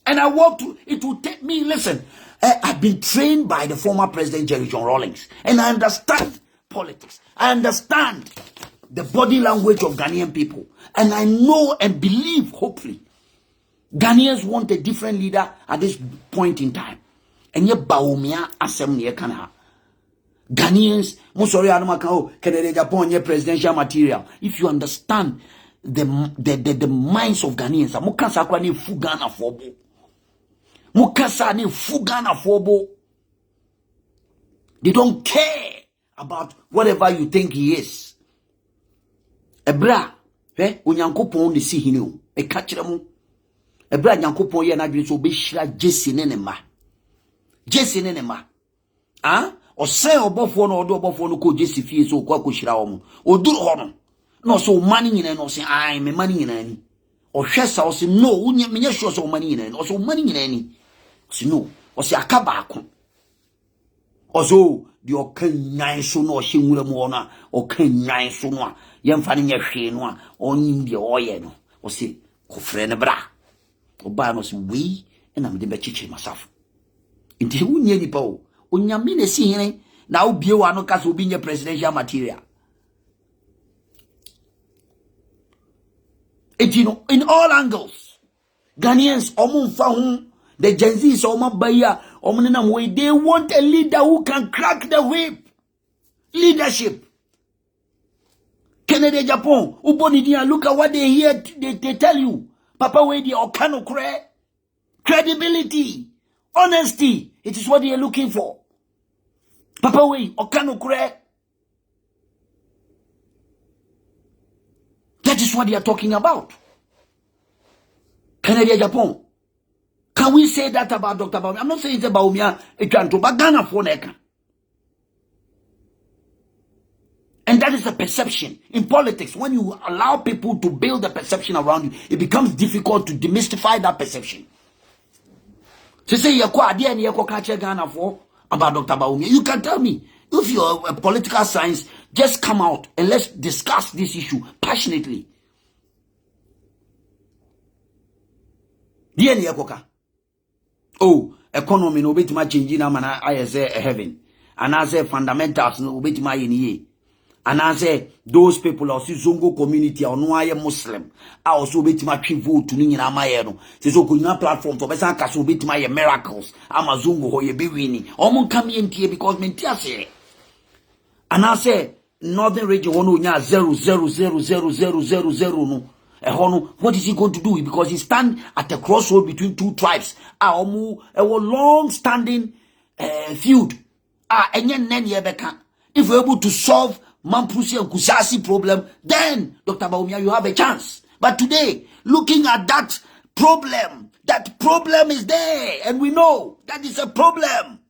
And I walk to it will take me, listen. I've been trained by the former president Jerry John Rawlings, and I understand politics. I understand the body language of Ghanaian people, and I know and believe, hopefully, Ghanaians want a different leader at this point in time. And yet, Bawumia assembly kana Ghanaians, Musori Anumakao, Kennedy Japan, your presidential material. If you understand the minds of Ghanaians, Mukasa kwani fugana fobo. Mukasa ni fugana fobo. They don't care about whatever you think he is. Ebra, unyankopon de si hinu. E kachira mu. Ebra nyankopon ye na dwe so be hira Jesse ne ma. Jesse ne ma. Ah? O se obofo no odo obofo no ko Jesse fie so kwa ko hira wo mu. Oduru ho no. No so mani nyina no se ai me mani nyina ni. O hwesa o se no unya menye sure so mani nyina ni. O so mani nyina ni. Si no, o si akaba akon. Oso di o kanyan so no hye nwura mu ona, o kanyan so no a yemfa ne hwe no a onyim de oye no. O si kofre ne bra. O ba no si we na me de be chichi masafo. Nti wunye nipa o, onyame na si hene Now be one cast will be your presidential material. It in all angles. Ghanaians the Gen Z's they want a leader who can crack the whip. Leadership. Canada, Japan, Ubonidia, look at what they hear, they tell you. Papa Wedi Okano credibility, honesty, it is what they are looking for. Papa Wedi Okano that is what they are talking about. Canada, Japan. Can we say that about Dr. Baumia? I'm not saying it's about Baumia, but Ghana for Neka. And that is a perception. In politics, when you allow people to build a perception around you, it becomes difficult to demystify that perception. So say you about Dr. Baumia. You can tell me, if you're a political science, just come out and let's discuss this issue passionately. Oh, economy no bit my changing na I say heaven. And I say fundamentals no bit my in. And I say those people are Zongo community or no I am Muslim. I also bit my vote to Nina Mayero. So could not platform to Besan Casu bit my miracles. I'm a Zongo ho ye be winning. Omon come in here because mentia say. And I say northern region 0.0000000 no. What is he going to do? Because he stand at a crossroad between two tribes. A long-standing feud. If we're able to solve Mampusi and Kusasi problem, then, Dr. Baumia, you have a chance. But today, looking at that problem is there, and we know that is a problem.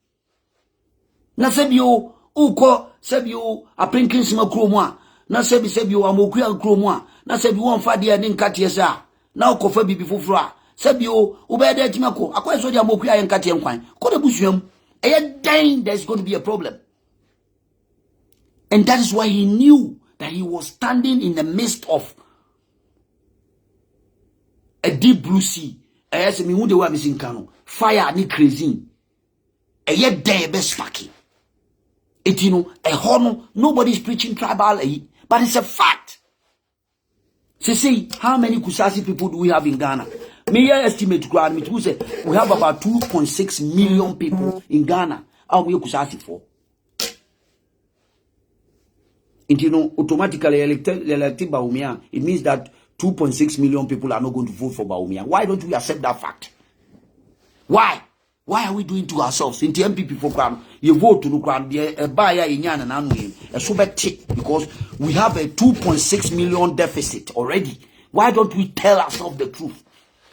Na sebio uko sebio aprinkin sima kromwa. Na sebio amokuya kromwa. Na sebio wonfade ane nkate sa. Na okofa bibi foforo. Sebio ubede timako. Akwa so dia amokuya yen nkate nkwan. Ko de busuam. Then there's going to be a problem. And that is why he knew that he was standing in the midst of a deep blue sea. Fire ni crazy. Yet there be sparky. It a honor. Nobody's preaching tribal, but it's a fact. So see, how many Kusasi people do we have in Ghana? May I estimate ground me to say we have about 2.6 million people in Ghana. How we Kusasi for? And automatically elected Baumia, it means that 2.6 million people are not going to vote for Baumia. Why don't we accept that fact? Why? Why are we doing to ourselves? In the NPP for ground, you vote to the ground, a buyer in Yan and Anwin, a super tick, because we have a 2.6 million deficit already. Why don't we tell ourselves the truth?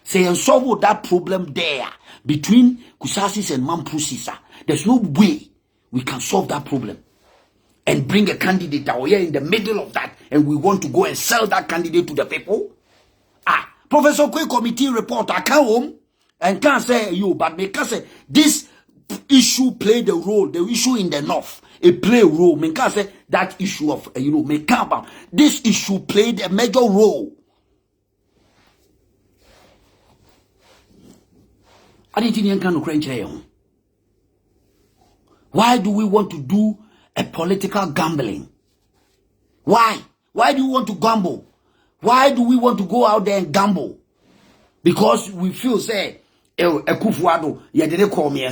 Say and solve that problem there between Kusasis and Mampusisa. There's no way we can solve that problem and bring a candidate that we are in the middle of that, and we want to go and sell that candidate to the people. Professor Kwe committee report, I come home and can't say you, but me can say this issue played a role. The issue in the north, it played a role. Me can say that issue of me can't. This issue played a major role. I didn't think you can. Why do we want to do a political gambling? Why? Why do you want to gamble? Why do we want to go out there and gamble? Because we feel say Ekufuado didn't call me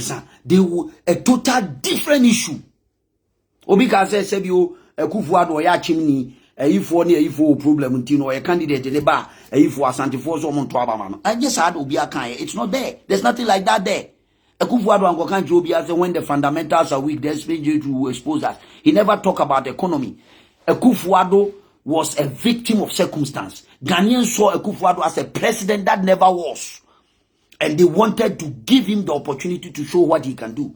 they were a total different issue. Obika say you Ekufuado ya chimney if one if problem ntino a candidate the bar if Asante for someone to abamano. I just had Obiaka. It's not there. There's nothing like that there. Ekufuado and Gokan Jobia say when the fundamentals are weak, there's space to expose us. He never talk about the economy. Ekufuado was a victim of circumstance. Ghanaians saw Ekufuado as a president that never was. And they wanted to give him the opportunity to show what he can do.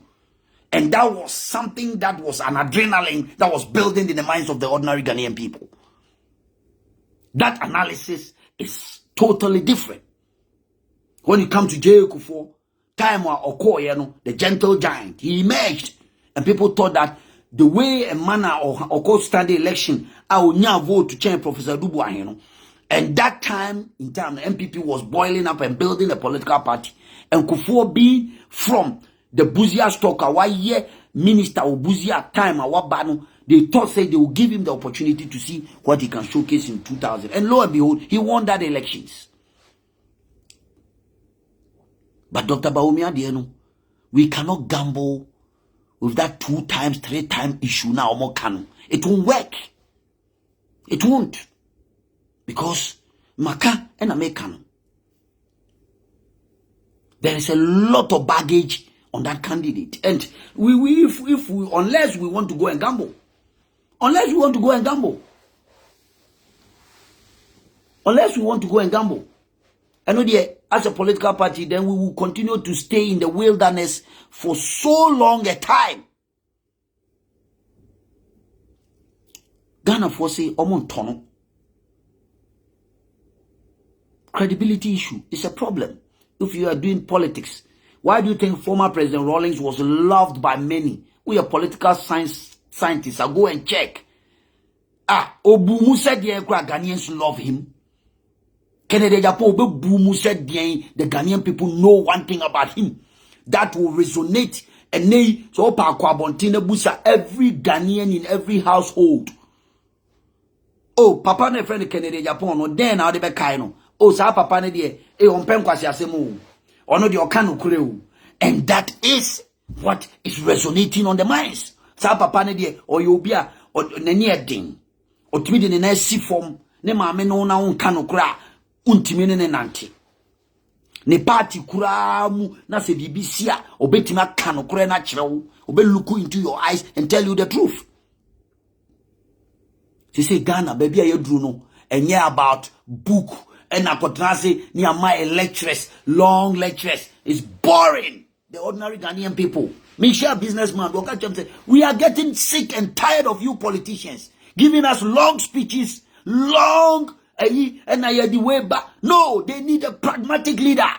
And that was something that was an adrenaline that was building in the minds of the ordinary Ghanaian people. That analysis is totally different. When you come to J. Ekufuo, time or Okoye, the gentle giant, he emerged. And people thought that the way a manner or standing election, I will now vote to change Professor Dubois. And that time, in time, the NPP was boiling up and building a political party. And Kufuor being from the Buzia stock, why Minister Obuzia time Awabano, they thought say they will give him the opportunity to see what he can showcase in 2000. And lo and behold, he won that elections. But Dr. Bawumia Dieno, we cannot gamble with that 2 times, 3 times issue now. More canon. It won't work. It won't. Because Maka and American. There is a lot of baggage on that candidate. And if we unless we want to go and gamble. Unless we want to go and gamble. Unless we want to go and gamble. I know as a political party, then we will continue to stay in the wilderness for so long a time. Ghana for say omon tono. Credibility issue is a problem. If you are doing politics, why do you think former President Rawlings was loved by many? We are political scientists. I'll go and check. Obumu said the Ghanaians love him. Kennedy Japan Obumu said the Ghanaian people know one thing about him that will resonate. And they so busa every Ghanaian in every household. Oh, Papa ne friend Kennedy Japan no then how they be kaino. Oh, sa papa ne de onpem kwase asemu. Ono de okano kureu. And that is what is resonating on the minds. Sa papa ne de oyobia o nani edin. Otimi de na si form ne maame no na onkano kura untimi ne nante. Ne party kura mu na se BBC a obetimi akano kura na kirewo. Obe look into your eyes and tell you the truth. She say Ghana baby aye dru no enye about book and akotrase ni ama lectures, long lectures. It's boring. The ordinary Ghanaian people. Me share businessman say we are getting sick and tired of you politicians giving us long speeches, long and I the way back. No, they need a pragmatic leader.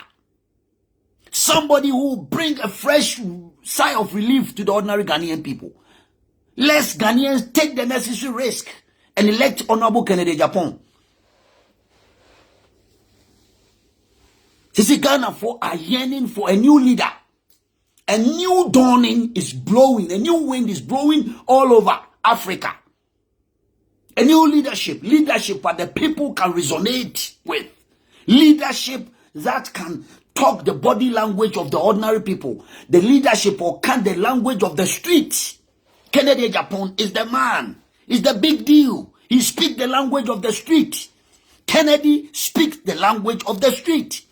Somebody who will bring a fresh sigh of relief to the ordinary Ghanaian people. Less Ghanaians take the necessary risk and elect Honorable Kennedy Japan. This is Ghana for a yearning for a new leader. A new dawning is blowing. A new wind is blowing all over Africa. A new leadership. Leadership that the people can resonate with. Leadership that can talk the body language of the ordinary people. The leadership or can the language of the street. Kennedy Japan is the man. Is the big deal. He speaks the language of the street. Kennedy speaks the language of the street.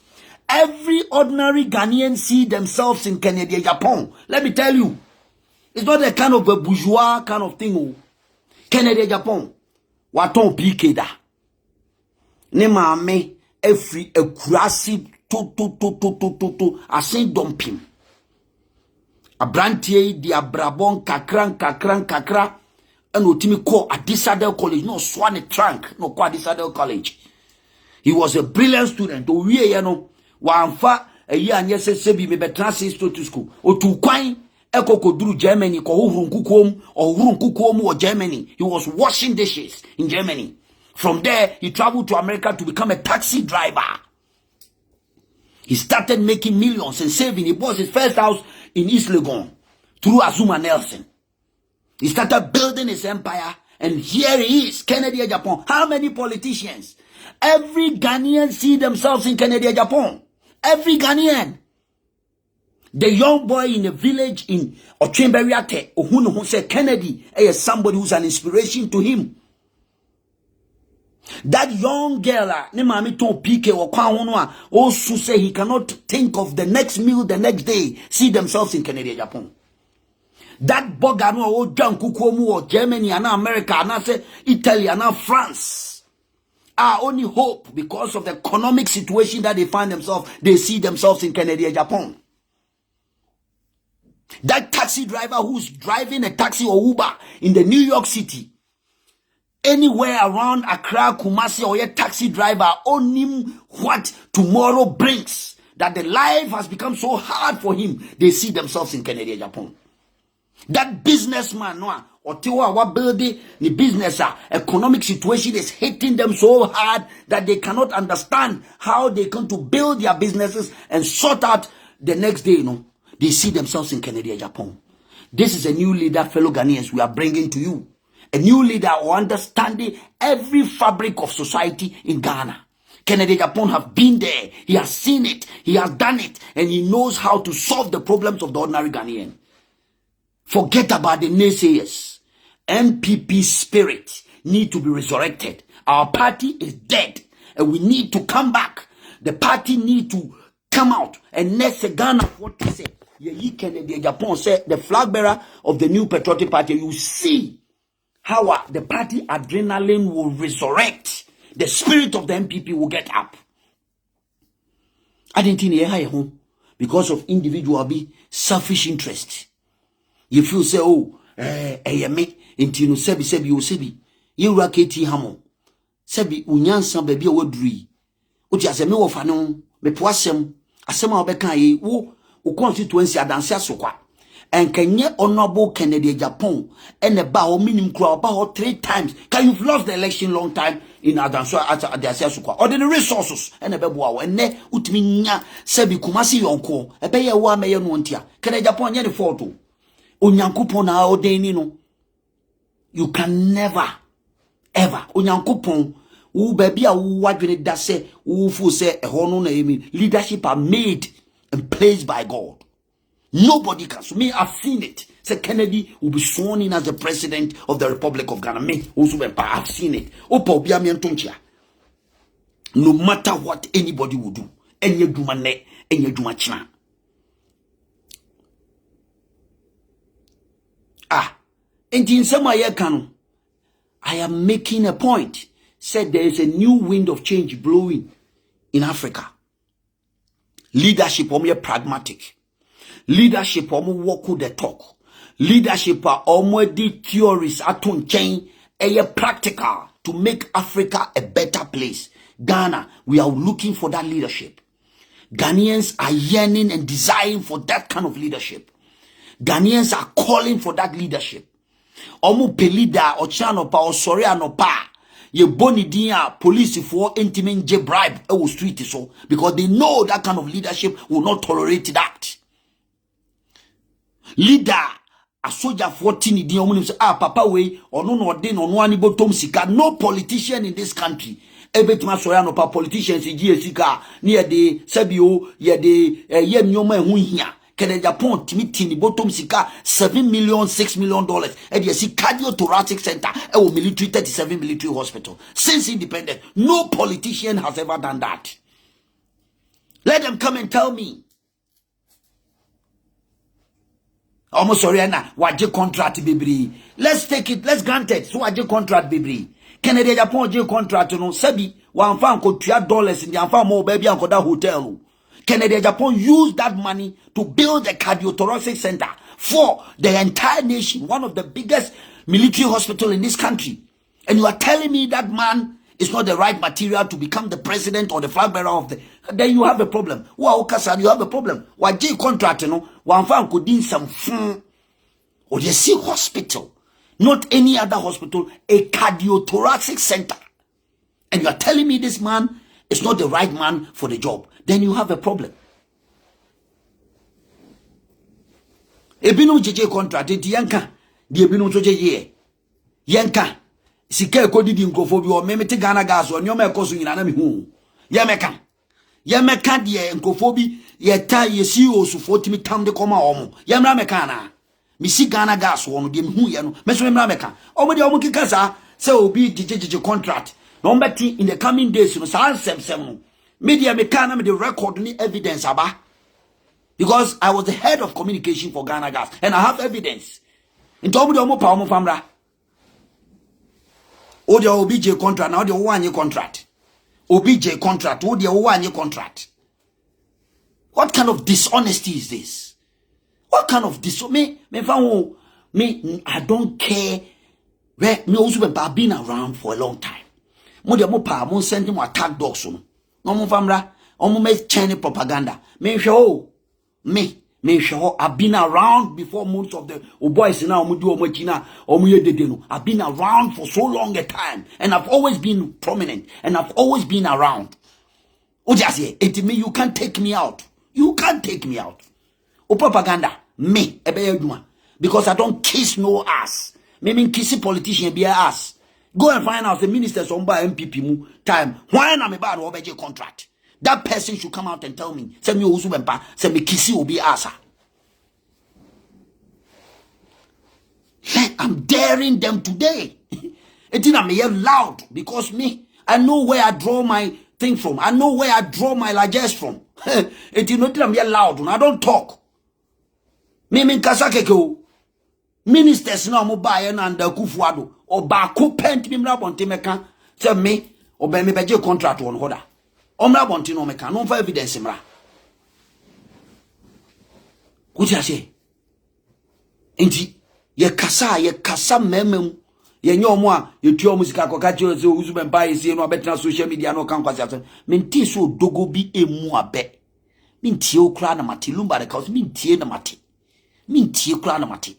Every ordinary Ghanaian see themselves in Kennedy Japan. Let me tell you, it's not a kind of a bourgeois kind of thing. Kennedy Japan, waton pike da. Ne maame every ekurasi to asen dumping. Abrantie di abrabon kakra. And otimi call Adisadel College, no Swan Trunk, no kwa Adisadel College. He was a brilliant student. O wie ye no wamfa eyi anye sebi me betrans to school. O tu kwan ekokoduru Germany ko ohurunkukom or Germany. He was washing dishes in Germany. From there he traveled to America to become a taxi driver. He started making millions and saving. He bought his first house in East Legon through Azuma Nelson. He started building his empire, and here he is, Kennedy Japan. How many politicians? Every Ghanaian see themselves in Kennedy Japan. Every Ghanaian. The young boy in the village in Ochemberiate, who said Kennedy is somebody who's an inspiration to him. That young girl, also say he cannot think of the next meal the next day, see themselves in Kennedy Japan. That bogano or John Kukuomu or Germany and America and say Italy and France are only hope because of the economic situation that they find themselves. They see themselves in Kennedy, Japan. That taxi driver who's driving a taxi or Uber in the New York City, anywhere around Accra, Kumasi, or a taxi driver, only what tomorrow brings. That the life has become so hard for him. They see themselves in Kennedy, Japan. That businessman, or what building the business, economic situation is hitting them so hard that they cannot understand how they come to build their businesses and sort out the next day, They see themselves in Kennedy, Japan. This is a new leader, fellow Ghanaians, we are bringing to you. A new leader who understands every fabric of society in Ghana. Kennedy Japan have been there. He has seen it. He has done it. And he knows how to solve the problems of the ordinary Ghanaian. Forget about the naysayers. NPP spirit need to be resurrected. Our party is dead. And we need to come back. The party need to come out. And next Ghana, what to say? Kennedy Japan said, the flag bearer of the new patriotic party, you see how the party adrenaline will resurrect. The spirit of the NPP will get up. I didn't think because of individual selfish interest. You feel say, oh, me intinu sebi you raketi hamo sebi unyansa baby a woduri oti aseme wo fa no me po asem a obeka ye wo constituency adanse asokwa enkanye honorable Kennedy Japan ene ba o minim kura ba ho 3 times can you've lost the election long time in adanse adanse asokwa or the resources ene beboa wo ene utimi nya sebi kumasi yonko ebe ye wo ameye no ntia Kennedy Japan nye the fault o onyankopon na odeni no. You can never, ever. Onyankopon, u baby a wadwene da se, u fu se ehono na emi. Leadership are made and placed by God. Nobody can. So me, I've seen it. Say Kennedy will be sworn in as the president of the Republic of Ghana. Me, Owusu Bempah, I've seen it. Opa obiya mi antonchia. No matter what anybody will do, enye duma ne, enye duma china. In some I am making a point. Said there is a new wind of change blowing in Africa. Leadership pragmatic. Leadership walk with the talk. Leadership the theories atun chain practical to make Africa a better place. Ghana, we are looking for that leadership. Ghanaians are yearning and desiring for that kind of leadership. Ghanaians are calling for that leadership. Omu pelida or chano pa or sorry no pa ye boni dia police for intimate je bribe street so because they know that kind of leadership will not tolerate that. Leader a soldier 14 di omu say papa we ono no de no ani botom sika. No politician in this country ebetima sorry no pa politicians e sika near the sabio ye de ye nyoma ehu hia. Kennedy Japan tini bottom sika $7 million, $6 million. And you see cardiothoracic center, military 37 military hospital. Since independence, no politician has ever done that. Let them come and tell me. Almost sorry, na waje contract baby. Let's take it, let's grant it. So waje contract baby. Kennedy Japan waje contract no sebi wa mfa ko $2 in the mfa mo baby anko da hotel. Kennedy Japan used that money to build a cardiothoracic center for the entire nation, one of the biggest military hospitals in this country. And you are telling me that man is not the right material to become the president or the flag bearer of the... Then you have a problem. Wow, you have a problem. Waji contract, one fan could do some or the sea hospital, not any other hospital, a cardiothoracic center. And you are telling me this man is not the right man for the job. Then you have a problem. Ebino jeje contract enti yanka di ebino so jeje yanka sika ekodi di nkofo bi o memete Ghana gas o nyoma ekoso nyina na mehu ya meka de nkofo bi ye ta ye si osufo timi tam de koma omo ya mra meka na mi si Ghana gas o no de mehu ye no me so mra meka omo de omo kika sa se obi jeje contract no mbeti in the coming days no sa ansem no media mekana me the record ni evidence aba because I was the head of communication for Ghana Gas and I have evidence. In told me the pa omo famra. O the OBJ contract now the 1 year contract. OBJ contract o the 1 year contract. What kind of dishonesty is this? What kind of me I don't care where me also been around for a long time. Mo the mo pa mo send him attack dogs no. No mo famra, omo make Chinese propaganda. Me show I've been around before most of the boys now I've been around for so long a time and I've always been prominent and I've always been around. You can't take me out. You can't take me out. O propaganda me because I don't kiss no ass. Maybe kissy politician be a ass. Go and find out the ministers on by NPP mu time. Why am I bad OBJ contract? That person should come out and tell me. Send me Owusu Bempah. Send me kissy will be ass. I'm daring them today. It didn't me loud because me, I know where I draw my thing from. I know where I draw my largest from. It did not me loud. I don't talk. Me kasakeke. Ministers now mo buy and Kufuado or Baku pent me mrabonti meka. Say me or be me beje contract on hoda. Omrabonti no meka. No for evidence mra. What you say? Inti ye kasa memem. Ye nyomo a ye tuo musika koka che se Owusu Bempah ese no betra social media no kan kwase ase menti so dogo bi emu abe mintie okra na mate lumba de cause mintie na mate mintie okra na mate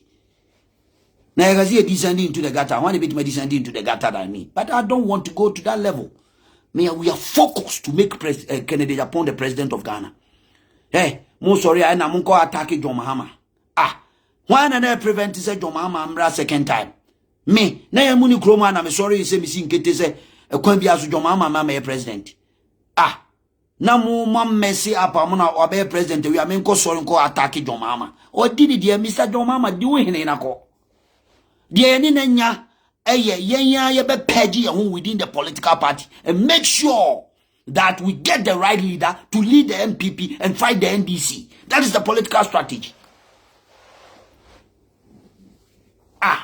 na ye gazi descending into the gutter. I want to be descending into the gutter than me, but I don't want to go to that level. We are focused to make Kennedy upon the president of Ghana. Hey, mo sorry I na mo ko attack John Mahama. Why na prevent say John Mahama amra second time? Me na ya muni kroma na me sorry say me sin kete say ekwan bia so John Mahama ma president. Na mo mam messy up am na obe president we am nko sorry nko attack John Mahama. O didi dia Mr. John Mahama di wo hene na ko. Dia ni na nya yenya ye be page ye within the political party and make sure that we get the right leader to lead the NPP and fight the NDC. That is the political strategy.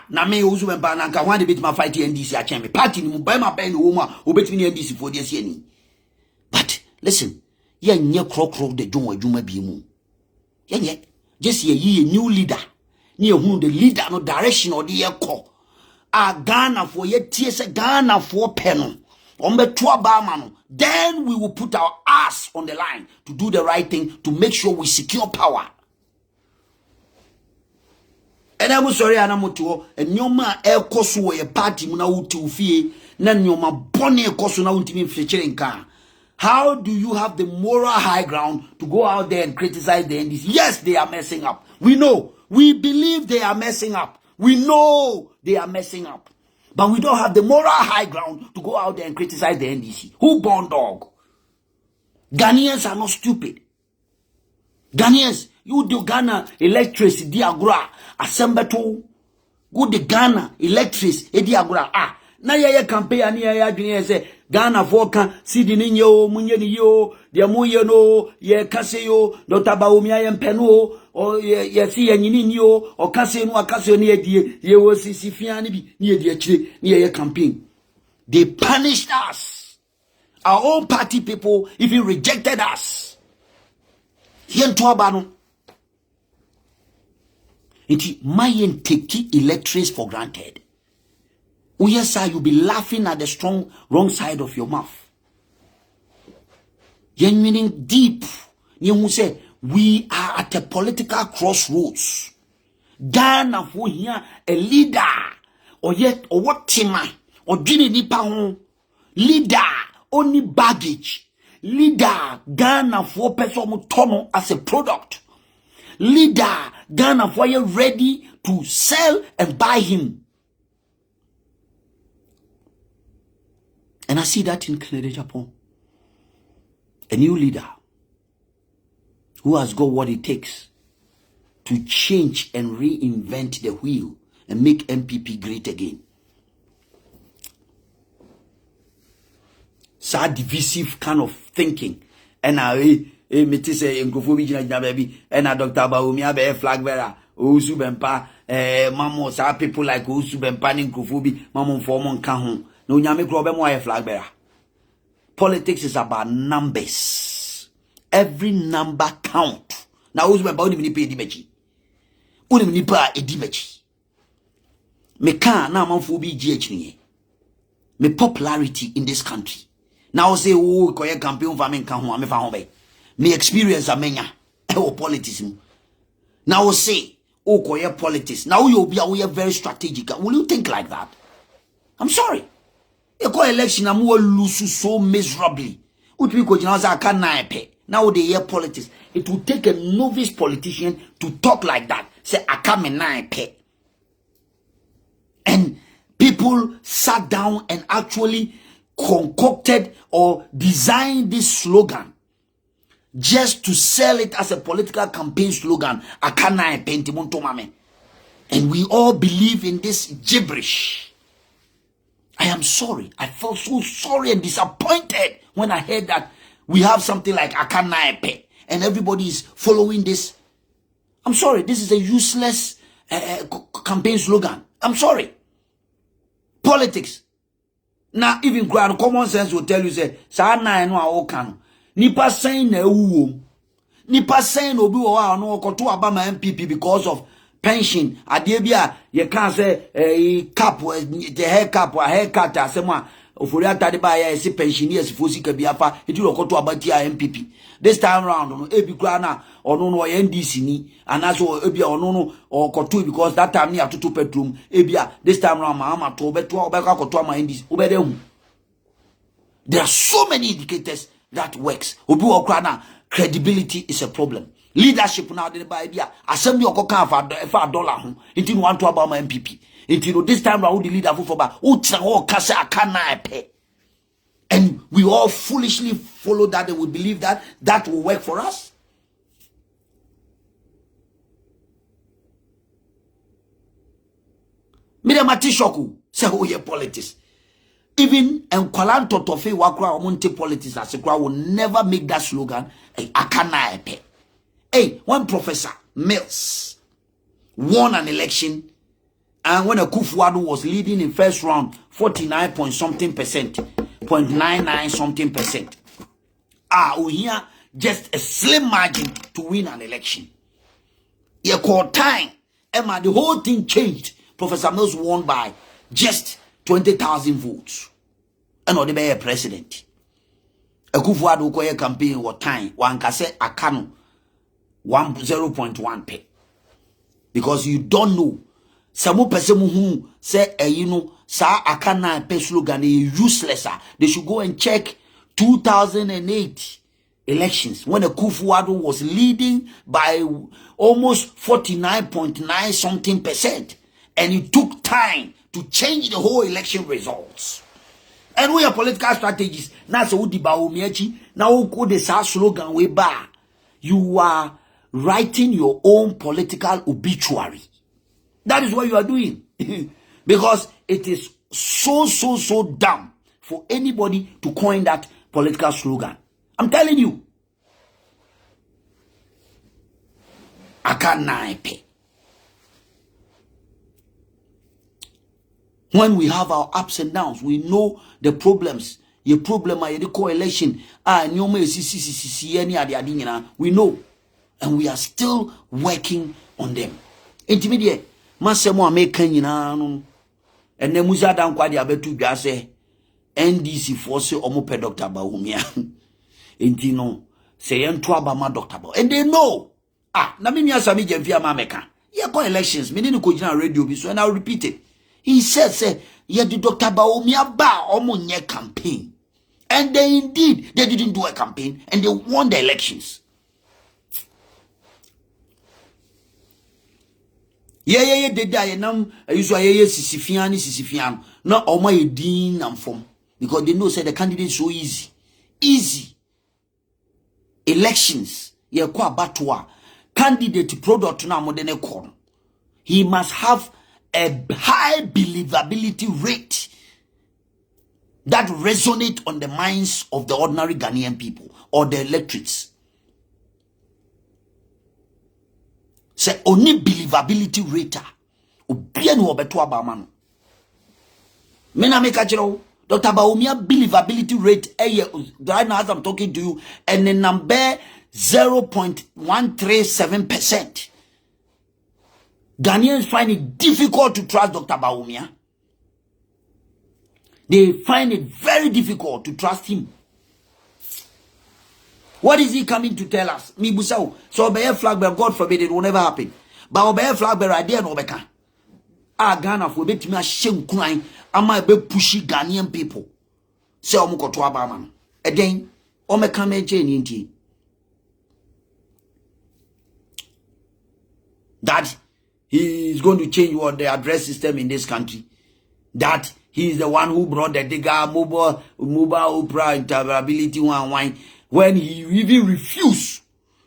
Na me Owusu Bempah na nka wan de bit ma fight NDC a chen me party ni mu buy ma ben wo ma obetimi NDC for de ase ani. But listen, ye nye krokro de dwon adwuma bi mu. Ye just ye new leader. Ni ehun the leader no direction or the call. Ghana for ye tie se Ghana for pen no. Then we will put our ass on the line to do the right thing to make sure we secure power. And I'm sorry, Anamoto, and Nyoma air cosu a party muna uti fee, nan Nyoma bonnie cosu na ultimate featuring car. How do you have the moral high ground to go out there and criticize the NDC? Yes, they are messing up. We know. We believe they are messing up. We know they are messing up. But we don't have the moral high ground to go out there and criticize the NDC. Who born dog? Ghanaians are not stupid. Ghanaians, you do Ghana electricity diagra assemble to go the Ghana electricity diagra na ye campaign ani ye adwene say Ghana for kan sidi ni yo munye ni yo de moye no ye kase yo Dr. Bawumia ye mpeno o ye si ye nyini ni yo o kase no akase ni edie ye wo sisi fia ni bi ni edie chire ni ye campaign. They punished us. Our own party people even rejected us. Yen to abano. Iti mayen take electorates for granted. Oh yes, sir, you'll be laughing at the wrong side of your mouth. Yen meaning deep. You say we are at a political crossroads. Ghana for here a leader or yet or what tima or Jini nipa leader only baggage. Leader Ghana for person tono as a product. Leader Ghana for you ready to sell and buy him. And I see that in Canada, Japan. A new leader who has got what it takes to change and reinvent the wheel and make NPP great again. So divisive kind of thinking. And I me say nkrofo bi gina baby and Dr. Bawumia be flag bearer Owusu Bempah mamo sa people like Owusu Bempah ni nkrofo bi mamo form nka ho na onyame kro be mo aye flag bearer. Politics is about numbers. Every number count. Now Owusu Bempah oni ni pe edibechi. Oni ni pa edibechi. Me kan na manfo bi GH ni. Me popularity in this country. Now say oh koye campaign for me nka ho amefa ho be. Me experience amenya e politics. Now say oh koye politics. Now you be very strategic. Will you think like that? I'm sorry. You call election am lose so miserably. Utbi ko jina za aka na epe. Now they hear politics. It will take a novice politician to talk like that. say akame nine pe. And people sat down and actually concocted or designed this slogan just to sell it as a political campaign slogan. Akana pentimonto mame. And we all believe in this gibberish. I am sorry. I felt so sorry and disappointed when I heard that we have something like Akana Epe and everybody is following this. I'm sorry. This is a useless campaign slogan. I'm sorry. Politics. Now, even common sense will tell you, say, Sana no awokan. Nipa saying na uwo. Nipa saying obi wa no koto abama NPP because of pension. Adebia you can't say cap the hair cap or haircut asema ofori atade ba ya ese pensioners fosi ka biafa etu koto abati NPP. This time round no ebi kra na ono no NDC ni anaso ebi ono no or koto because that time ni atoto petrol ebia this time round ma to beto obeka koto ama NDC obede hu. There are so many indicators that works. Obi okra na credibility is a problem. Leadership now the idea assembly okoka fa dollar ho until you want to about my NPP until this time round the leader for ba who kase akana epe. And we all foolishly follow that and we believe that that will work for us. Mira matishoku say oh yeah politics. Even Nkwalanto Tofe Wakra Omunte politics asekra will never make that slogan akana epe. Hey, one Professor Mills won an election, and when Akufo-Addo was leading in first round, 49 point something percent, 0.99 something percent. We hear just a slim margin to win an election. You called time, Emma, the whole thing changed. Professor Mills won by just 20,000 votes. And on the president. Akufo-Addo ko campaign what time? One can say Akano. 0.1 pay because you don't know some person who say you know sa akana pay slogan is useless. They should go and check 2008 elections when Akufo-Addo was leading by almost 49.9 something percent, and it took time to change the whole election results. And we are political strategies now so di ba omiachi now go the slogan we ba you are writing your own political obituary. That is what you are doing. Because it is so dumb for anybody to coin that political slogan. I'm telling you. Akanaipe. When we have our ups and downs, we know the problems. Your problem are the coalition. We know. And we are still working on them. Intermediate, Masemo American, and then Musa down quite the abetu jase NDC force omope Dr. Baumia. Intino say Twabama Dr. Ba. And they know. Namimia Sami Jevia Mameka. Yeah, elections, meaning Kojina radio, so and I'll repeat it. He said, say, yeah, the Dr. Baumia ba omonye campaign. And they indeed they didn't do a campaign and they won the elections. Yeah, they die nam usually sisifian. Not all my dean and form. Because they know say the candidate so easy. Easy. Elections. Yeah, kwa batwa. Candidate product na modene corn. He must have a high believability rate that resonate on the minds of the ordinary Ghanaian people or the electorates. Say only believability rate. Obian wo beto abamano. Mena make achiro Dr. Baumia believability rate right now as I'm talking to you and the number 0.137%. Ghanaians find it difficult to trust Dr. Baumia. They find it very difficult to trust him. What is he coming to tell us? Mi busau. So obey flag bearer, God forbid it will never happen. But obey flag bearer idea no beka. Ghana for bet me a shame crying. Ama be pushy Ghanaian people. Say omuko to abaman. Again, ome kame change. That he is going to change what the address system in this country. That he is the one who brought the digger mobile Oprah interoperability wine when he even refused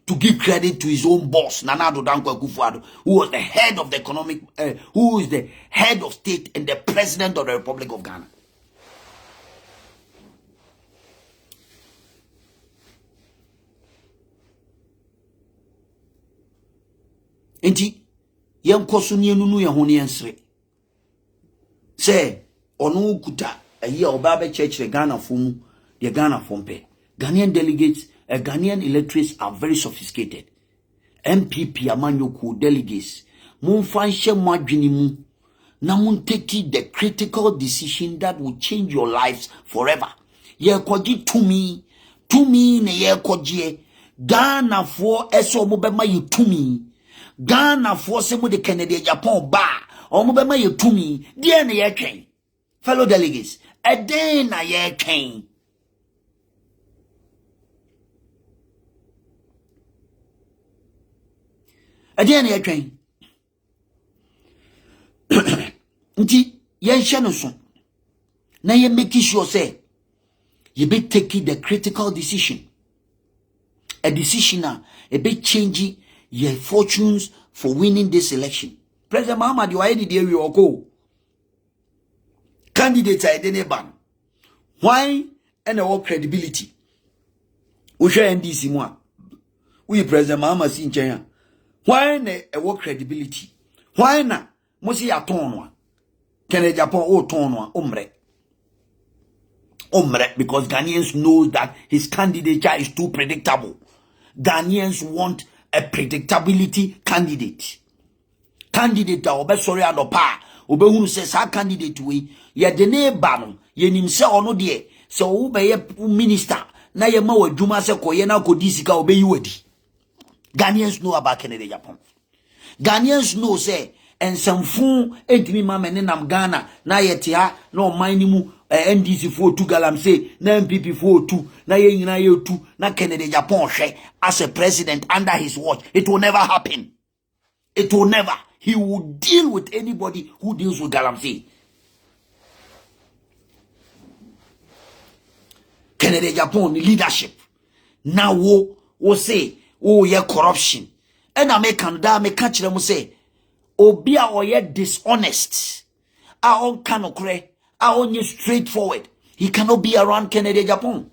to give credit to his own boss, Nana Addo Dankwa Akufo-Addo, who was the head of the economic, who is the head of state and the president of the Republic of Ghana. Enti, yem koso ni enunu ye ho ne ensre. Se onu kuta ayi oba be church Ghana fomu, the Ghana fompe. Ghanaian delegates, Ghanaian electorates are very sophisticated. NPP amanyoku delegates, mun fanshe mwadwini mu, na mun take the critical decision that will change your lives forever. Ye kwaji tumi ne ye kwaji Ghana for eso mo be ma you tumi. Ghana for se mo de Canada Japan ba, o mo be ma you tumi. Die na ye twen. Fellow delegates, eden na ye twen. Eden na ye twen. Nti ye hye no so. Na ye make sure say you be taking the critical decision. A decision a bit changing your fortunes for winning this election. President Muhammad, you are the day we all go. Candidates are the ban. Why and our credibility? We share NDC moi. We President Muhammad in China. Why ne our credibility? Why na? Mosi ya tonwa. Kene Japan o tonwa omre. Because Ghanaians know that his candidature is too predictable. Ghanaians want a predictability candidate. Candidate obe sorry adopa. Obe hunu se sa candidate we ye de ne ba no ye nim se ono de se wo be ye minister na ye ma wadwuma se koye na kodi sika obe yi wadi. Ghanaians know about Canada Japan. Ghanaians know say ensamfun entimi ma mene nam Ghana na ye te ha na o man ni mu NDC 42 galam say na NPP 42 na ye nyina ye 2 na Canada Japan hwe as a president under his watch. It will never happen. It will never. He will deal with anybody who deals with Galamsey. Canada Japan leadership. Now wo say ye corruption. And I make Canada me catch them say obia or ye dishonest. I on kanokre. I on you straightforward. He cannot be around Canada Japan.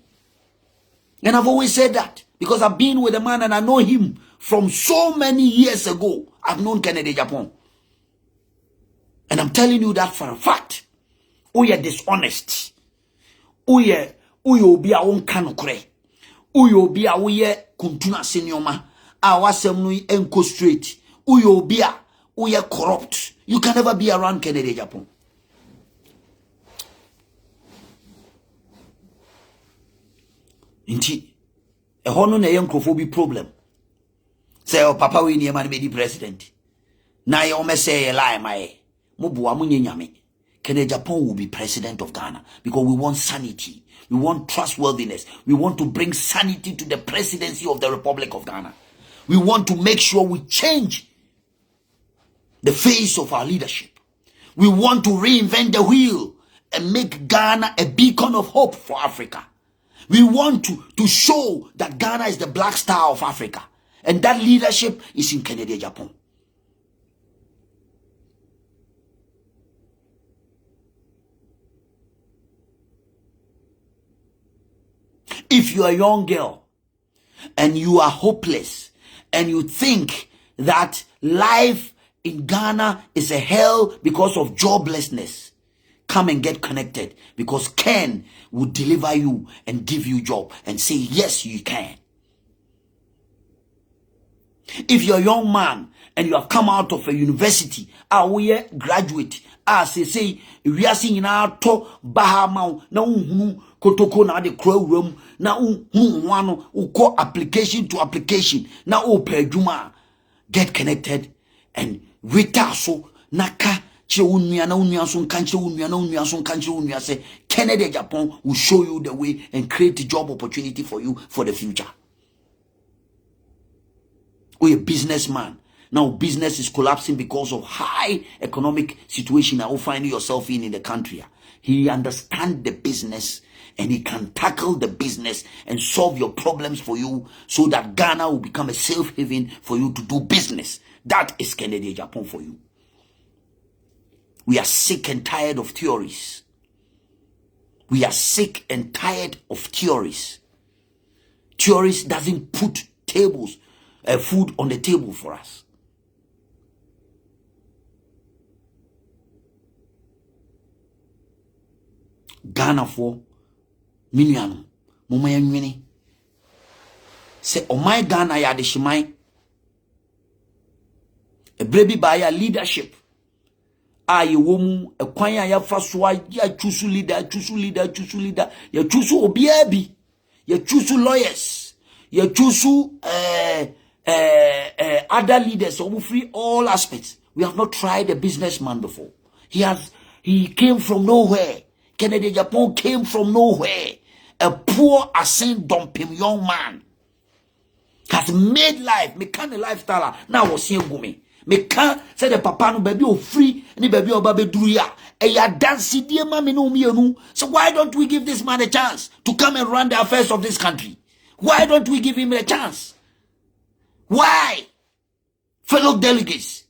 And I've always said that because I've been with a man and I know him from so many years ago. I've known Canada Japan. And I'm telling you that for a fact. Uye dishonest. Uye obia on kanokre. Uye obia uye kuntuna senyoma. Awasem nui enko straight. Uye obia uye corrupt. You can never be around Canada Japan. Inti ehono na yenkrofo problem. Say o papa we ni man be the president. Na ye o me say ye lie my. Mo boa mo nyame. Canada Japan will be president of Ghana because we want sanity. We want trustworthiness. We want to bring sanity to the presidency of the Republic of Ghana. We want to make sure we change the face of our leadership. We want to reinvent the wheel and make Ghana a beacon of hope for Africa. We want to show that Ghana is the black star of Africa. And that leadership is in Canada, Japan. If you are a young girl and you are hopeless and you think that life in Ghana is a hell because of joblessness, come and get connected because Ken will deliver you and give you job and say, yes, you can. If you're a young man and you have come out of a university, we graduate, say, we are seeing now to Bahama, no kotoko na de crow room, na one call application to application, na pejuma, get connected and ritaso naka. Canada Japan will show you the way and create a job opportunity for you for the future. Or a businessman. Now business is collapsing because of high economic situation that you find yourself in the country. He understands the business and he can tackle the business and solve your problems for you so that Ghana will become a safe haven for you to do business. That is Kennedy Japan for you. We are sick and tired of theories. We are sick and tired of theories. Theories doesn't put food on the table for us. Ghana for Miniano, Mumaya Mini. Say, oh my Ghana ya de shimai. A baby by a leadership. Aye, woman, a kwanya ya faswa, ya chusu leader, ya chusu obiebi, ya chusu lawyers, ya chusu other leaders, so we free all aspects. We have not tried a businessman before. He came from nowhere. Kennedy Japan came from nowhere. A poor dumping young man has made life, me kind of lifestyle. Now was seeing gumi. Me can't say the papa no baby o free, ni baby o baby duya. E ya dance dear mami no mi enu. So why don't we give this man a chance to come and run the affairs of this country? Why don't we give him a chance? Why? Fellow delegates,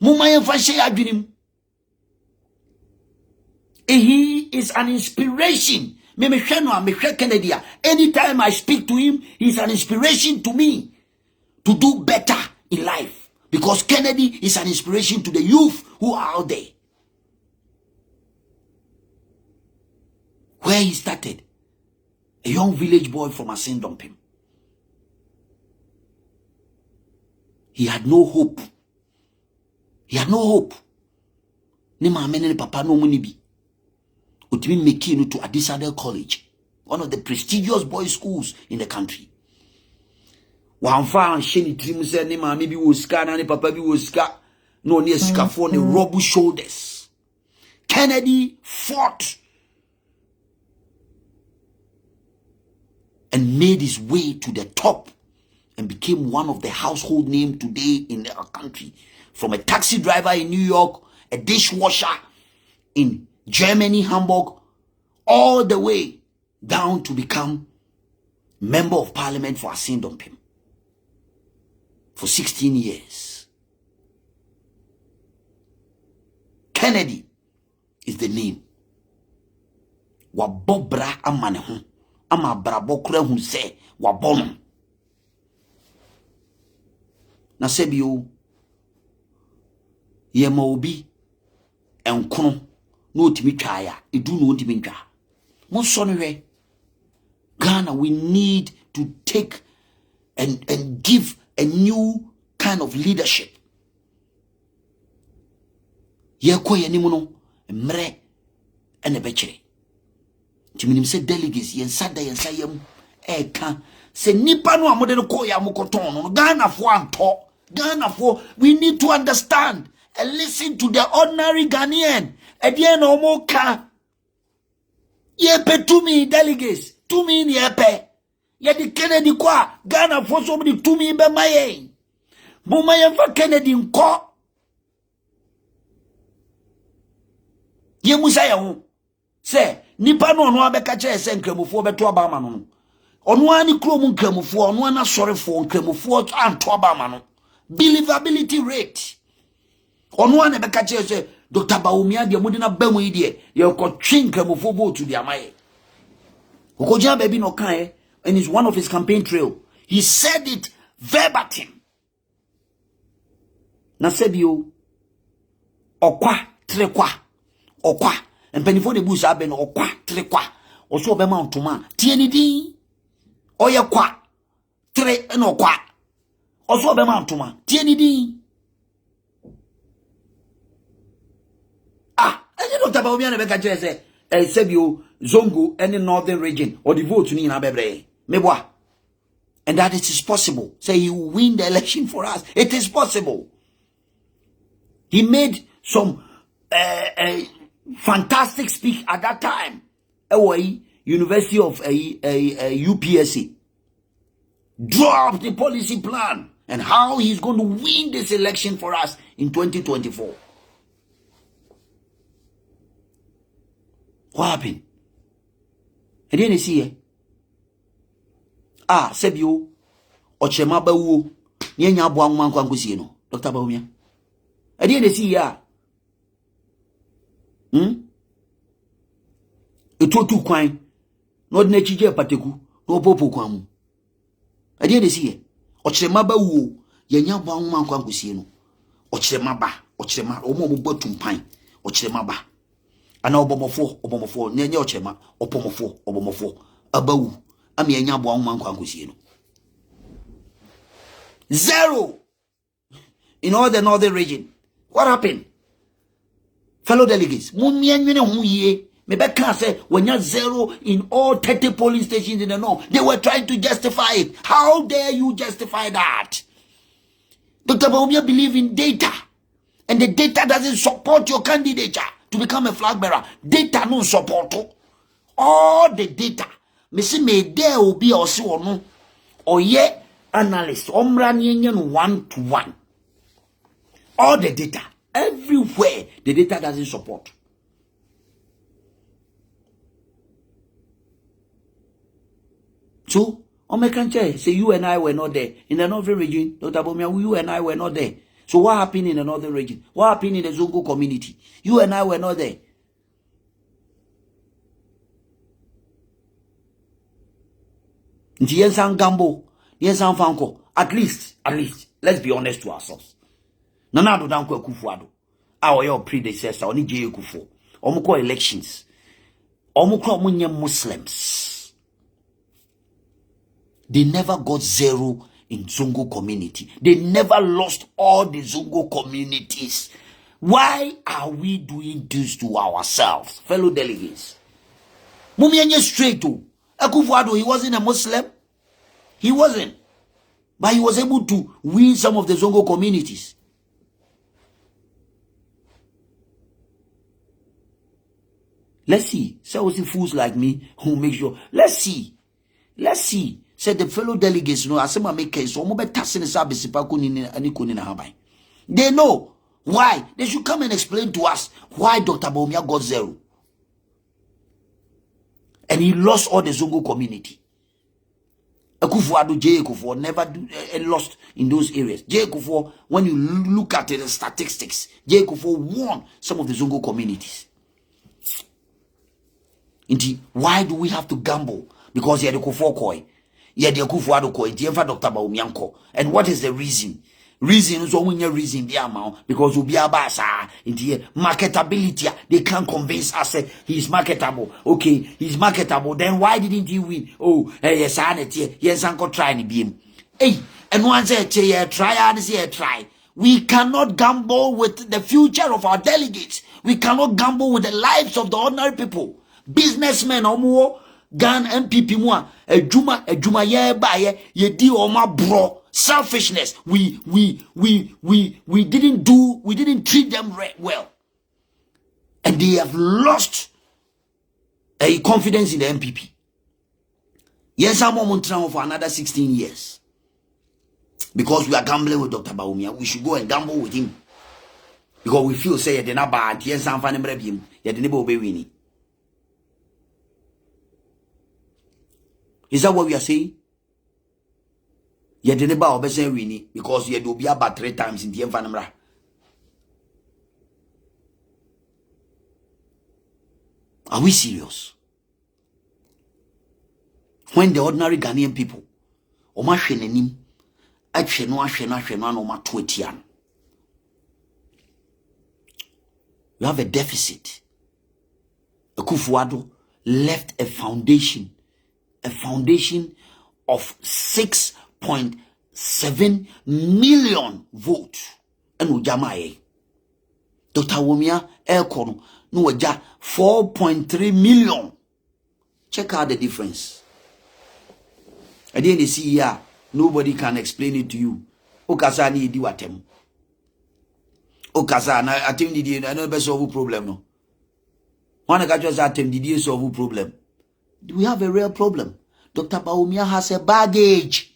Mumayan Fashe Adwinim. He is an inspiration. Anytime I speak to him, he's an inspiration to me to do better in life. Because Kennedy is an inspiration to the youth who are out there. Where he started, a young village boy from Asindompim. He had no hope. He had no hope. Ni ma amene ni papa no muni bi. Utimi meki to Adisade College, one of the prestigious boys' schools in the country. Wamfa and sheni trim se ni ma bi wo ska na ni papa bi wo ska no ni ska for ni rubble shoulders. Kennedy fought and made his way to the top and became one of the household names today in our country. From a taxi driver in New York, a dishwasher in Germany, Hamburg, all the way down to become member of parliament for Asindompim for 16 years. Kennedy is the name. Wabobra amanehu, ama brabokure hu se wabon. Na sebio yema obi enkono no timi twa ya edu no timi ntwa mo so no hwe Ghana. We need to take and give a new kind of leadership. Ye koye ni mu no mre ene bechere timinim se delegates yen sada yen sayam eka se nipa no amode no koye amokoton no Ghana fo anto. Ghana for we need to understand and listen to the ordinary Ghanaian. Again, omoka yepe tumi delegates tumi ni yepe ye di Kennedy kwa Ghana for so many tumi be maye mumaye fa Kennedy nko ye musa ya hu se nipa no ono abeka che se nkramufo beto abama no ono ani kro mu nkramufo ono ana sorefo nkramufo anto abama no believability rate ono ana beka che se Dr. Baumia de Mudina Bemu idie, you could chink him of vote to the Amaye. Okoja baby no kae, and it's one of his campaign trail. He said it verbatim. Na sebio okwa trekwa okwa and penifo de busa ben okwa trekwa oso be ma ntoma tie ni din oye kwa tre no kwa oso be ma ntoma tie ni din. Dr. Baumia nebeka chese sebio Zongo any northern region or the vote ni na bebre meboa, and that it is possible. Say he will win the election for us. It is possible. He made some fantastic speech at that time. Away University of UPSC. Draw up the policy plan and how he's going to win this election for us in 2024. What happened? I didn't see it. Sebio, Ochema Bawu, Yenya Buangman Kwangusino, Dr. Baumia. I didn't see ya. It took 2 coin, not Nechija Pateku, no Popo Kwamu. I didn't see it. Ochema Bawu, Yenya Buangman Kwangusino, Ochema Ba, Ochema, Omo Botum Pine, Ochema Ba. Ana obomofo nyenye ochema obomofo abawu ami enya bo anwan kwankosie no 0 in all the northern region. What happened? Fellow delegates, munyenwene hu ye me be kan say wenya 0 in all 30 polling stations in the north. They were trying to justify it. How dare you justify that? Dr. Baumia believe in data, and the data doesn't support your candidature to become a flag bearer. Data no support all the data. Me see me there will be also or no or ye analyst omran yen 1-to-1. All the data everywhere, the data doesn't support. So say you and I were not there in the northern region. Dr. Bomia, you and I were not there. So what happened in the northern region? What happened in the Zongo community? You and I were not there. Gambo, Fanko. At least, let's be honest to ourselves. Nana do danko Kufuado. Our your predecessor, only J. Kufo. Omuko elections. Omuko munye Muslims. They never got 0 in Zongo community. They never lost all the Zongo communities. Why are we doing this to ourselves, fellow delegates? Mumienye straight to Akufo-Addo, he wasn't a Muslim. He wasn't. But he was able to win some of the Zongo communities. Let's see. So fools like me who make sure. Let's see. Said the fellow delegates, no, asema make case. They know why. They should come and explain to us why Dr. Baumia got 0. And he lost all the Zongo community. Akufo-Addo, J. Akufo never lost in those areas. J. Akufo, when you look at the statistics, J. Akufo won some of the Zongo communities. Indeed, why do we have to gamble? Because you're the Akufo Koi. Yeah, the Akufo-Addo ko entiemfa Dr. Baumia. And what is the reason? Reason is only a reason the amount because we be abasa in the marketability. They can't convince us he's marketable. Okay, he's marketable. Then why didn't he win? Oh, yes, yes, uncle try and be him. Hey, and once try. We cannot gamble with the future of our delegates. We cannot gamble with the lives of the ordinary people. Businessmen, omo. Gan NPP mwa ejuma ye baye ye di oma bro selfishness. We didn't treat them well, and they have lost a confidence in the NPP. Yes, I'm on for another 16 years because we are gambling with Dr. Baumia. We should go and gamble with him because we feel say you're not bad. Yes, I'm finding him. You're the neighbor winning. Is that what we are saying? You didn't buy obese winning because you do be about 3 times in the environment. Are we serious? When the ordinary Ghanaian people, Oma shenenim, Oma twetian. You have a deficit. Akufo-Addo left a foundation of 6.7 million votes. And ujamaye. Dr. Womia Elkono no waja 4.3 million. Check out the difference. I didn't see here. Nobody can explain it to you. Okasa ni di watem. Okasa na atem di I know be solve problem no. One ka just atem di solve problem. We have a real problem. Dr. Baumia has a baggage.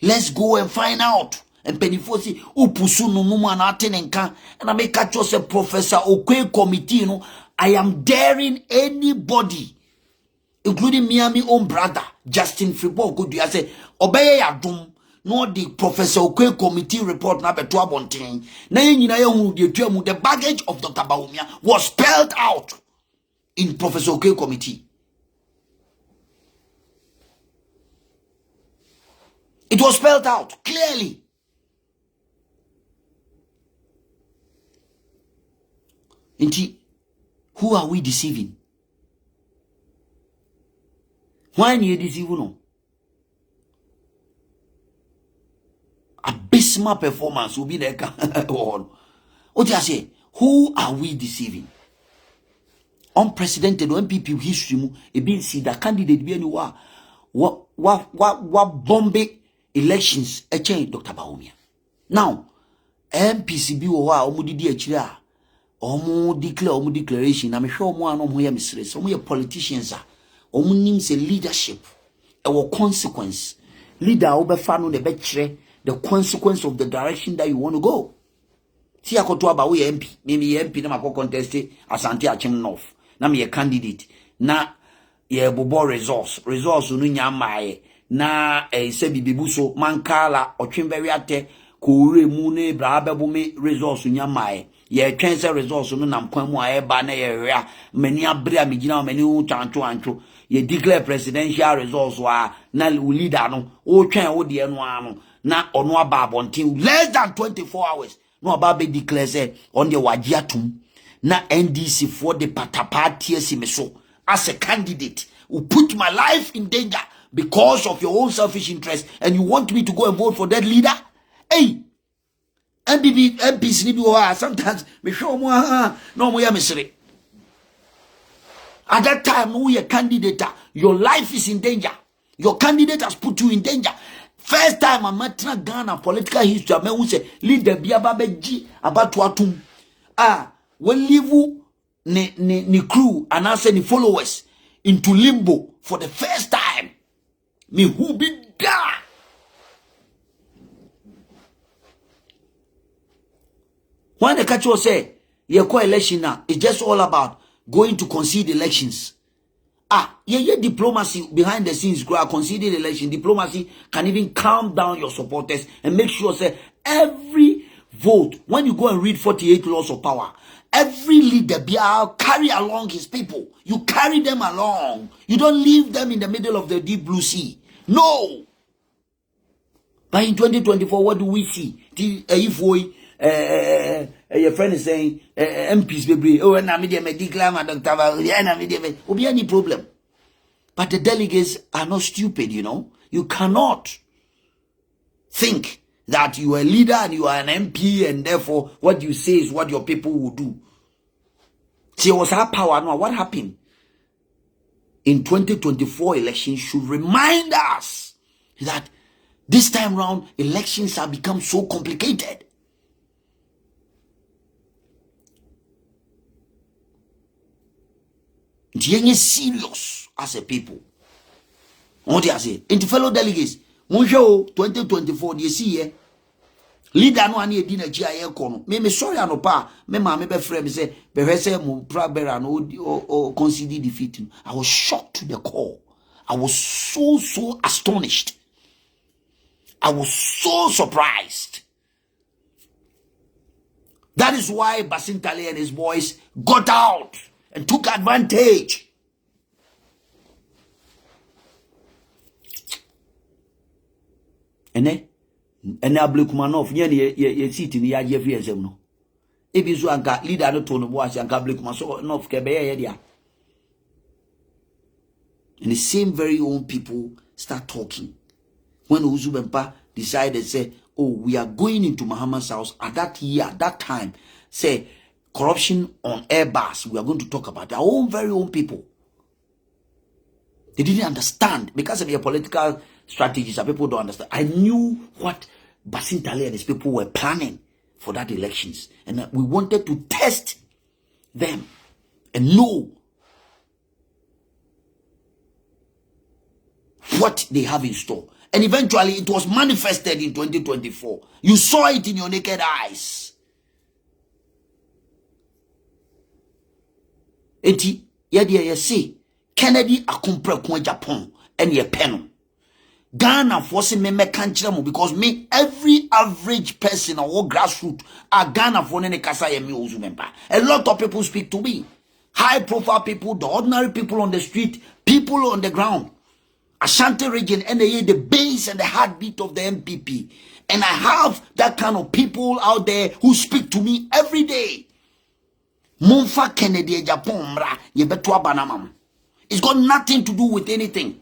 Let's go and find out. And Penifosi, Upusu no man atenenka, and I make catch us a Professor Okwe committee. No, I am daring anybody, including me and my own brother, Justin Fribourg, could you say, obey ya doom. No, the Professor Okwe committee report na beto abonten. Na yina hu the baggage of Dr. Bawumia was spelled out in Professor Okwe committee. It was spelled out clearly. Indeed, who are we deceiving? Why are you deceiving? Abysmal performance will be there. What do you say? Who are we deceiving? Unprecedented NPP history, a been see the candidate be anywhere. What Bombay elections a change Dr. Bawumia. Now, MPCB or Omudidi Achira, Omu declare Omu declaration. I'm sure one of them is some of politicians are Omu names a leadership, our consequence. Leader over fan the betre, the consequence of the direction that you want to go. See, I could talk about MP, maybe MP, na mako contest Asante Achim North. Na me a candidate, na ye bobo resource unu nyamae. Na se bibibuso mankala otwembewe ate ko mu ne brabebu me resource nyamae ye twense resource no nam kwan mu aeba na ye hwea mani abra megina mani hu tanto anto ye declare presidential resource wa na leader no o twen wo de no ano na ono aba abonten less than 24 hours no aba be declare say on the wagiatum na NDC for the patapati si meso as a candidate who put my life in danger because of your own selfish interest, and you want me to go and vote for that leader? Hey, MPs sometimes me show no more mystery. At that time, we a candidate, your life is in danger. Your candidate has put you in danger. First time I'm at Ghana political history, I may say leader Biababeji about Watum. When leave ni crew and answer the followers into limbo for the first time. Me who be da. When the catch was say, your co-election now, it's just all about going to concede elections. Diplomacy behind the scenes, conceded election. Diplomacy can even calm down your supporters and make sure say every vote, when you go and read 48 laws of power, every leader carry along his people. You carry them along. You don't leave them in the middle of the deep blue sea. No. But in 2024, what do we see? Your friend is saying, MPs, baby, oh, and I'm declare Dr. Will be any problem. But the delegates are not stupid, you know. You cannot think that you are a leader and you are an MP and therefore what you say is what your people will do. See, it was our power. Now, what happened in 2024 elections should remind us that this time round elections have become so complicated. You're serious as a people. What do you say? Into fellow delegates, Monjo 2024, you see here. Leader no ani edi na gia ye kono me sorry anopa me ma me be frame say be hwese mo prabera no consider defeat. I was shocked to the core. I was so astonished. I was so surprised. That is why Basintale and his boys got out and took advantage. And Blikumanov, ye sit in the idea of Yazem. If you anka leader no tone was and Blikumanov Kebea. And the same very own people start talking. When Owusu Bempah decided, say, oh, we are going into Muhammad's house at that year, at that time, say, corruption on Airbus, we are going to talk about their own very own people. They didn't understand because of their political strategies. People don't understand. I knew what Basintale and his people were planning for that elections. And we wanted to test them and know what they have in store. And eventually it was manifested in 2024. You saw it in your naked eyes. Eti, ye see, Kennedy akompre kwa Japan, and ye pen. Ghana forcing me kanchira because me every average person or grassroots are Ghana for ne kasa ye me Owusu Bempah. A lot of people speak to me. High profile people, the ordinary people on the street, people on the ground. Ashanti region and the base and the heartbeat of the NPP. And I have that kind of people out there who speak to me every day. Monfa Kennedy Japan mra ye betua banamam. It's got nothing to do with anything.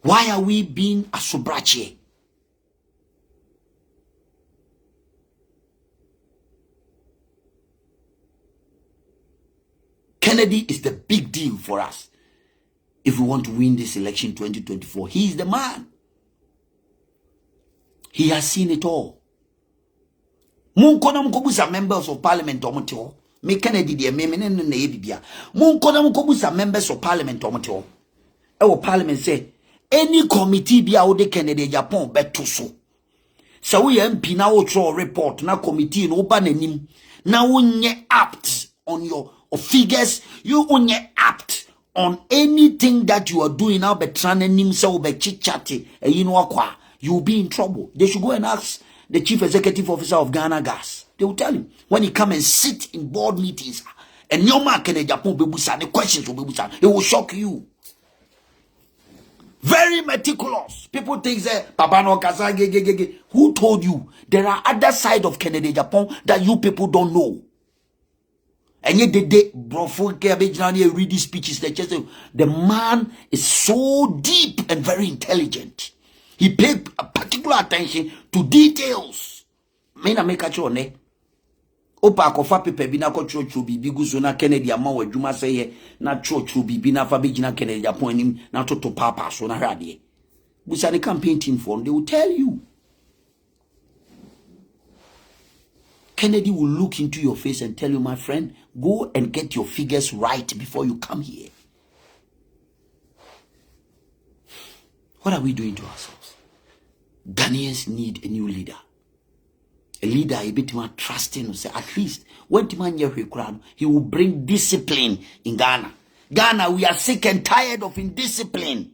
Why are we being asobrache? Kennedy is the big deal for us. If we want to win this election 2024, he is the man. He has seen it all. Munkona mkobusa members of parliament omoteo. Me Kennedy de me ne bibia. Munkona mkobusa members of parliament omoteo. Ewo parliament say any committee bia wo de Kennedy Japan beto so. Sa wo ye MP na wo throw report na committee no ba nanim na wo nye apt on your figures, you unye apt on anything that you are doing now betrana nim se wo be chitchati e yinu akwa, you'll be in trouble. They should go and ask the chief executive officer of Ghana Gas. They will tell him when he come and sit in board meetings and your man Kennedy Japan bebusa, the questions will bebusa, it will shock you. Very meticulous. People think that Papa no kasa. Who told you? There are other side of Kennedy Japan that you people don't know. And yet they read these speeches. The man is so deep and very intelligent. He paid particular attention to details. Mena make a chone. Opa kofa pepe bi na ko chocho bi guso na Kennedy ama wadwuma seye na chocho bi na fa begina Kennedy Japan anim na toto papa so na hwade. Busa the campaign team for they will tell you. Kennedy will look into your face and tell you, my friend, go and get your figures right before you come here. What are we doing to ourselves? Ghanaians need a new leader. A leader, a bit more trusting, say at least when he will bring discipline in Ghana. Ghana, we are sick and tired of indiscipline.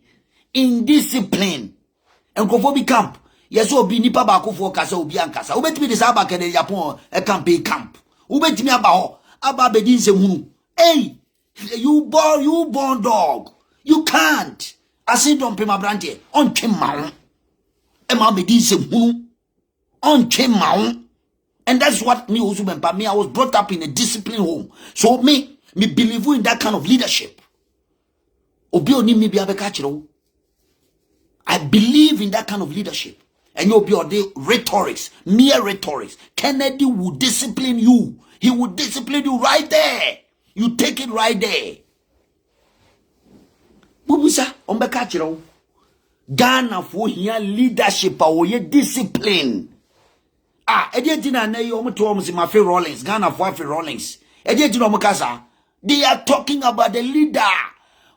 Indiscipline. And go for the camp. Yes, obi nipa ba ko for kasa obi ankasa. Ubetimi de sa ba Kennedy Japan e campaign camp. Ubetimi aba ho, aba be din se hunu. Hey, you born dog. You can't. Asin don pema brante on chema. E ma be din se hunu. On chema. And that's what me Owusu Bempah, me I was brought up in a disciplined home. So me believe in that kind of leadership. Obi oni me bi abeka chiro. I believe in that kind of leadership. And you'll be all the rhetorics, mere rhetorics. Kennedy will discipline you. He will discipline you right there. You take it right there. Bubusa, ombekachiro. Ghana for here leadership or ye discipline. Editina na yo mto omusi mafe Rollins. Ghana for afe Rollins. Editina omukasa. They are talking about the leader.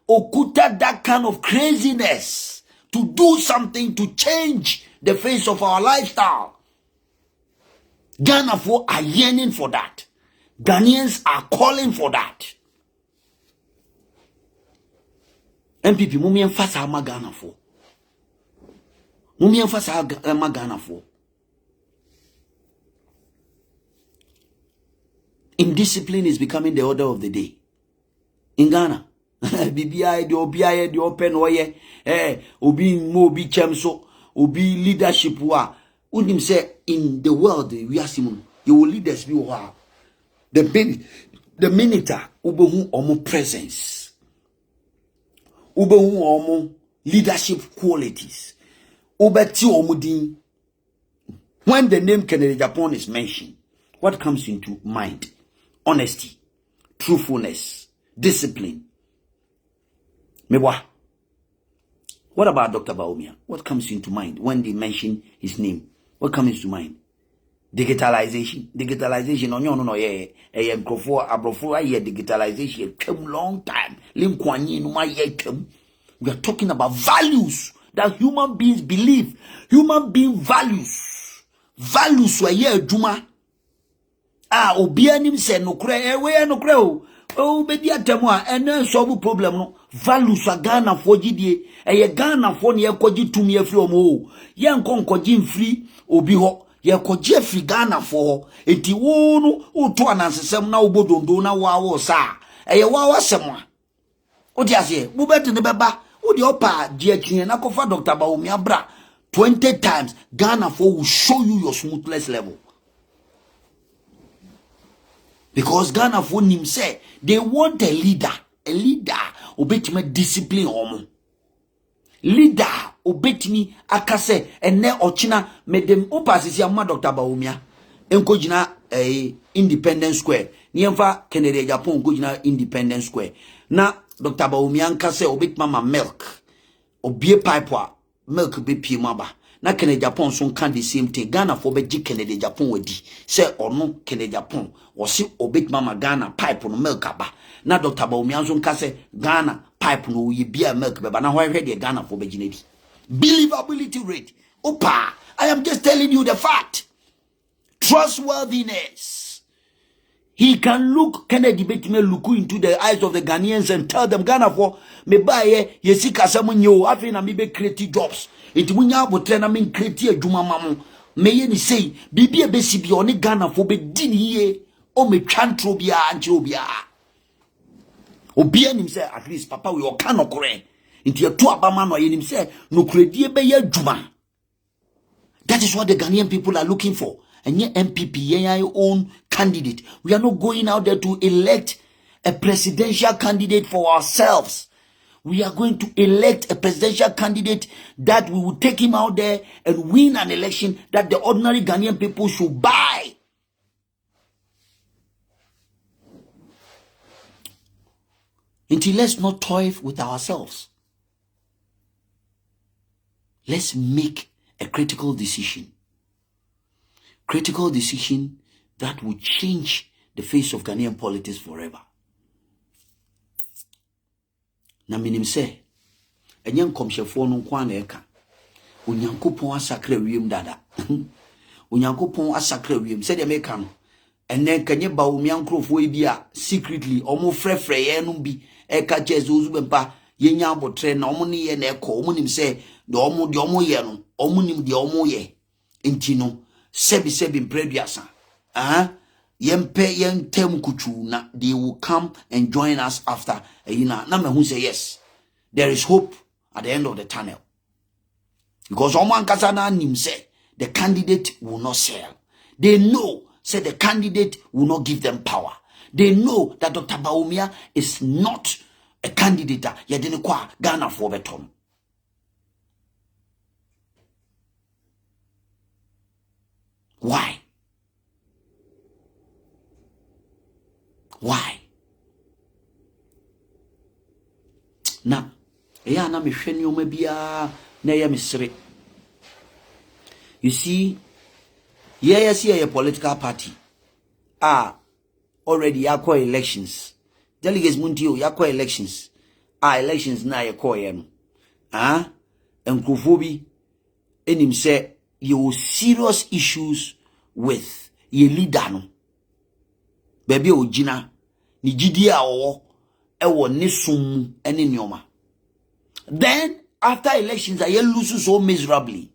Okuta that kind of craziness to do something to change the face of our lifestyle. Ghana for are yearning for that. Ghanaians are calling for that. NPP, mumi emphasize ma Ghana for. Mumi emphasize ma Ghana for. Indiscipline is becoming the order of the day. In Ghana. BBI, the OBI, the open oye, obi mo obi chemso. Obi leadership wa unim say in the world we are simon you will leaders be wa the minute ubehu omo presence ubehu omo leadership qualities ubeti omo din. When the name Kennedy Japan is mentioned, what comes into mind? Honesty, truthfulness, discipline. Mewa. What about Dr. Baumia? What comes into mind when they mention his name? What comes to mind? Digitalization. Digitalization. No. Digitalization. It came long time. We are talking about values. that human beings believe, human being values were here juma. Obianim se no kre we no kre o be dia temu a ene solve problem no values a Ghana for gidie eye Ghana for ne ekogi tumi afri omo ye nkonkogi mfri obi ho ye koji afri Ghana for enti wo no uto anansesem na obodondo na wa sa eye wa wasem a odi ase bu beti ne beba odi opa die twin na kofa Dr. Bawumia bra 20 times Ghana for will show you your smoothness level. Because Ghana for him say they want a leader obetime discipline omo. Leader obetimi akase ene ochina medem opasisi amma Dr. Bawumia enkojina Independence Square niemfa Kennedy Japan enkojina Independence Square na Dr. Bawumia nkase obetima ma milk obie pipe a milk be pie maba na Kennedy Japan so can the same thing. Ghana for be Kennedy Japan wedi say ono Kennedy Japan o si obetima ma Ghana pipe no milk aba na Dr. Bawumia so nka say Ghana pipe no ye bia milk beba na why the Ghana for be ginedi believability rate opa. I am just telling you the fact. Trustworthiness. He can look Kennedy betime look into the eyes of the Ghanaians and tell them Ghana for me buy ye sika samunyo afi na me be create jobs. Iti munya abotre na me create adwuma mamu me ye ni say bibia be si bi oni Ghana for be din ye o me twantro bia anche obia obia nim say at least papa we o kan okore nti eto abama no ye nim say no kredie be ye adwuma. That is what the Ghanaian people are looking for. And yet NPP, your own candidate. We are not going out there to elect a presidential candidate for ourselves. We are going to elect a presidential candidate that we will take him out there and win an election that the ordinary Ghanaian people should buy. Until let's not toy with ourselves. Let's make a critical decision. Critical decision that will change the face of Ghanaian politics forever. Na minim se enye nkomhyefo no kwa na eka onyankopon asakra wiem dada onyankopon asakra wiem se de meka no ene kanye Bawumia nkrofo bi a secretly omo frefre ye no bi eka chezo Owusu Bempah yenya abotre na omo ne ye na eko omo nim se de omo ye no omo nim de omo ye enti no sebi mpreduasa yempe yentem kuchu na they will come and join us after na me say yes, there is hope at the end of the tunnel, because oman kasa na nim say the candidate will not sell. They know say the candidate will not give them power. They know that Dr. Bawumia is not a candidate yedene kwa Ghana for beton. Why? Na eya na me hwene o ma bia na ya mesere. You see, yes, a political party already yakwa elections. Delegates muntio yakwa elections. Elections na yakwa ye no. Enkrofo bi enim say you serious issues with ye leader no. Baby ojina ni gidi a owo ewo ne sum ene nyoma. Then after elections I lose so miserably.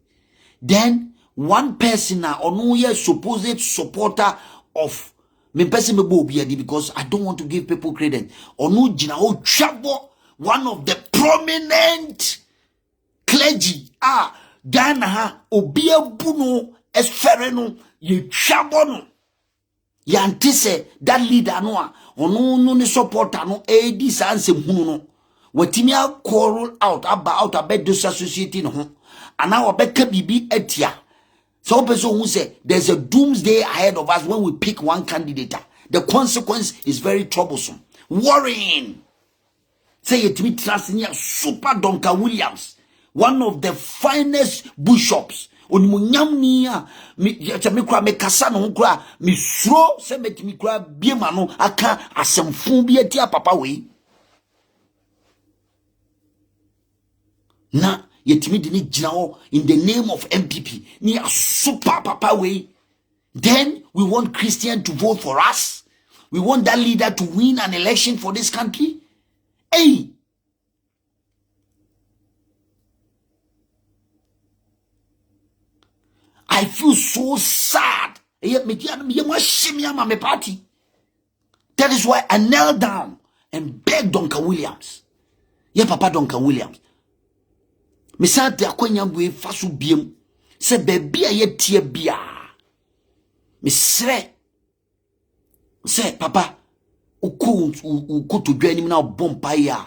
Then one person ono ye supposed supporter of me person me bo obiadi, because I don't want to give people credit. Ono jina o chabo one of the prominent clergy Ghana ha obia buno esfere no ye chabo no yantise that leader no ono no ne supporter no edi sanse hunu no watimi call out about disassociating ho ana obeka bibi etia. So person who say there's a doomsday ahead of us when we pick one candidate. The consequence is very troublesome, worrying. Say it me trust Super Donka Williams, one of the finest bishops. Onimunyamnia mikra mekasa no nkra misro se metimi kra biema no aka asemfun bi atia papa we na yetimi di ni gina in the name of NPP ni a super papa way. Then we want Christian to vote for us. We want that leader to win an election for this country. Hey, I feel so sad. That is why I knelt down and begged Duncan Williams. Yeah, Papa Duncan Williams. Me sa te akwanya we faso biem. Se baby aye tie bia. Me sre. Se Papa uko to dwa nim na Bempah ya.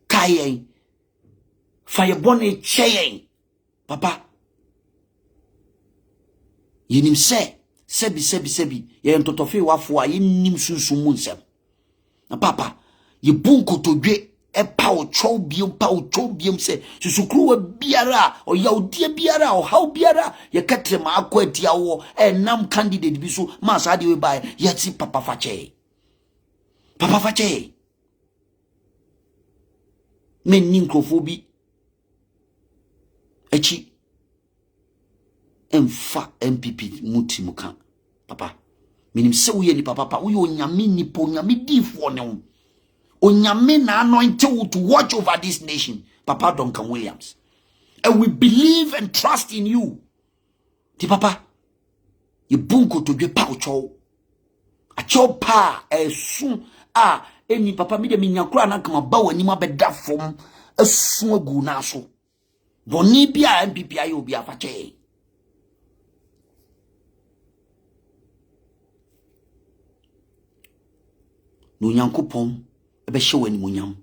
Kayen. Firebone cheyen. Papa. Yenim sebi ye ntotofe wafo a yenim sunsun mu nsem. Na Papa, ye bunko to dwe e pa o chow biem se susukruwa biara o yaudie biara o haw biara ye katrema akwatia wo e nam candidate bi so ma sa de we bai ye ti Papa fache men ninkrofobi echi emfa NPP muti muka Papa minim se wo ye ni papa wo ye onyame ni po onyame difo ne wo onyame na anointed to watch over this nation, Papa Duncan Williams, and we believe and trust in you. Ti Papa, you bunko to be paucho, a chopa soon any Papa me de minyakura na kama bawa ni mabeda from a swagu naso. Bonibia NPP ayo bi afache. No yankopon be show ani munyam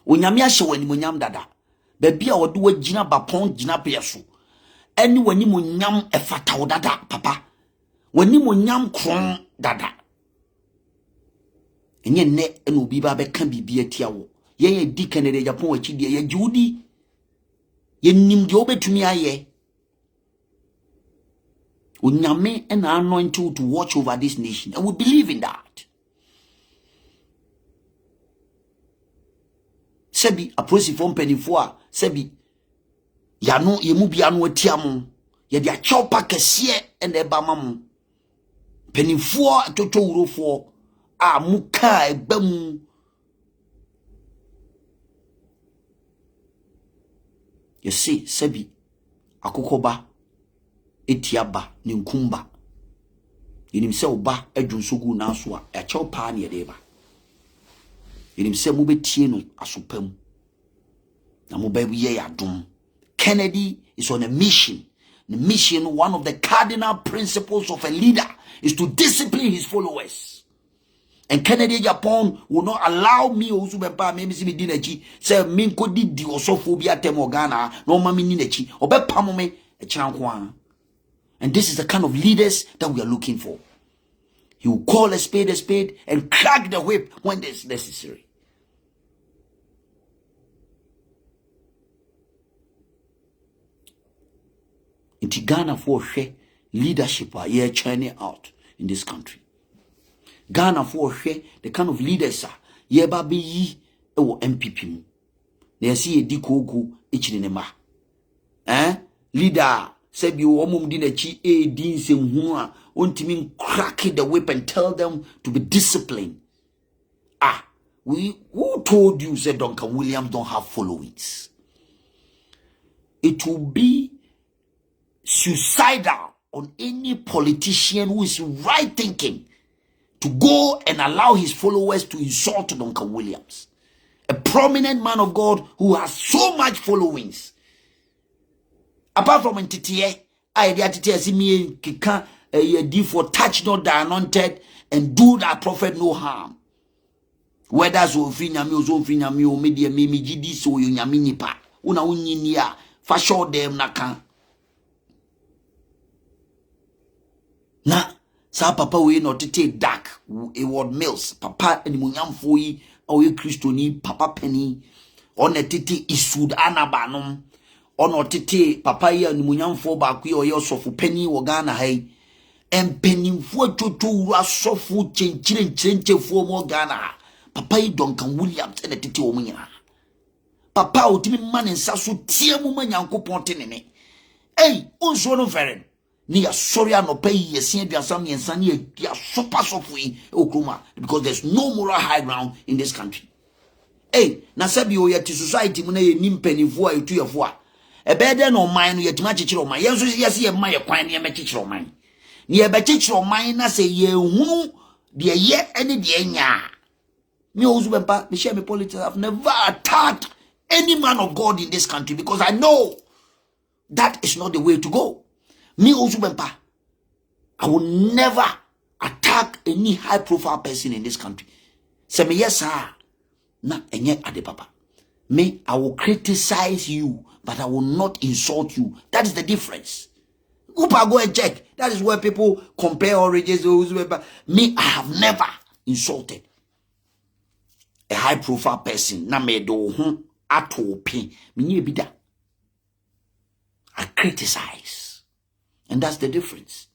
onyame a show ani munyam dada ba bia wode wagina bapon gina peso ani wani munyam efata dada Papa wani munyam kron dada enye ne eno bi ba be kan bibia tia wo ye di kanere Japan wachi die ye judi ye nim de obetumi aye onyame and anointed to watch over this nation, and we believe in that. Sebi aprosi from penifo sebi yano yemu bia no atiam ye dia chopa kese and eba mam penifo toto urofo muka egbam you see sebi akokoba etiaba ni nkumba yenim se oba adwunsogu na so a chopa na ye deba yenim se mu betie no asopam na mu ba ye yadom. Kennedy is on a mission. The mission, one of the cardinal principles of a leader, is to discipline his followers. And Kennedy Japan will not allow me Owusu Bempah me si me dinachi say me ko di osophobia temogana no ma me ninachi obepa me e kira. And this is the kind of leaders that we are looking for. He will call a spade and crack the whip when it's necessary. Inti Ghana for share leadership are here churning out in this country. Ghana for share the kind of leaders are ye ba be yi ewo NPP mu. Na yesi edi kogu ichiri ne ma. Leader said you omum di na chi di nsem hu a ontimi crack the whip and tell them to be disciplined. Who told you said Duncan Williams don't have followings? It will be suicidal on any politician who is right thinking to go and allow his followers to insult Duncan Williams, a prominent man of God who has so much followings. Apart from NTT, I see me kika ye for touch not the anointed and do that prophet no harm. Whether so finyami o so finyami o media me gidi so yo nyami nipa una unyinia fa show them naka. Na sa papa we no tete dark a word mills papa and munyamfo yi o ye Christoni papa penny on a tete isud anabanom on tete papa ye and munyamfo ba ku ye osofu penny wo Ghana hai en pennyfo toto ura sofu chenchire mo Ghana papa yi Duncan Williams and tete o munyina papa utimi man nsa so tie mu manyankopon tenene ei onso no fere ni ya sorry anopa yi yesia aduasam yensa ni ya super sofui okruma because there's no moral high ground in this country. Hey, na sabi o yeti society mu na ye nimpanifo a etu yefo a ebede na oman no yetima chichiro oman yenso yesi ye ma ye kwan ne me chichiro oman ne ye be chichiro oman na se ye hunu de ye ene de nya me Owusu Bempah me share me politics. I've never attacked any man of God in this country because I know that is not the way to go. Me Owusu Bempah, I will never attack any high profile person in this country. Say me yes sir. Na enye ade papa. Me, I will criticize you, but I will not insult you. That is the difference. Upa go and check. That is where people compare origins. Me, I have never insulted a high profile person. Na me do ato pin. Me bida. I criticize. And that's the difference.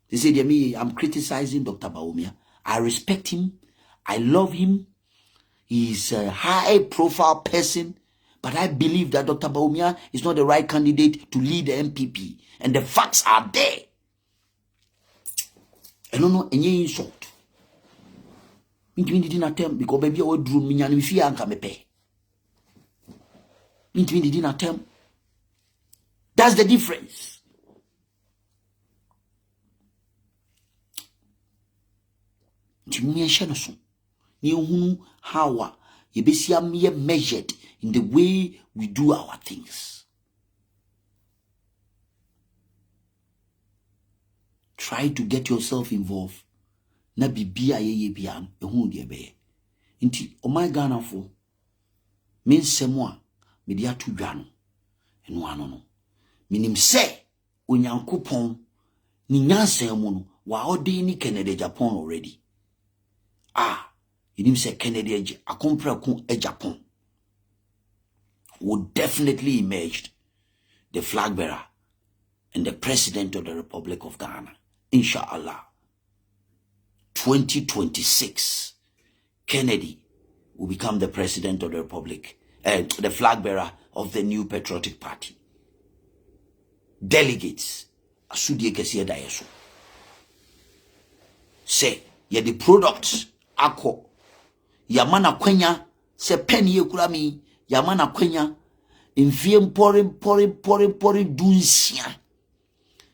They say to me, I'm criticizing Dr. Bawumia. I respect him. I love him. He's a high-profile person, but I believe that Dr. Bawumia is not the right candidate to lead the NPP. And the facts are there. I don't know any insult. Me didn't attempt because baby I drew me and if you anka me pay. Me didn't attempt. That's the difference. How you measured in the way we do our things. Try to get yourself involved. Na bibia ye biam ehunu de be. Nti o my Ghana fo me nsemo a me de ato dwa no eno ano no. Minim se onyankopon ni nyansa mu no wa ode ni Canada Japan already. You say Kennedy a Japan would definitely emerge the flag bearer and the president of the Republic of Ghana. Inshallah. 2026, Kennedy will become the president of the Republic and the flag bearer of the new Patriotic Party. Delegates, asudie kesiye da yeso. Say, ye the products ako. Yamana kwenya se penny ekura mi yamana kwenya mfie mpori dunsia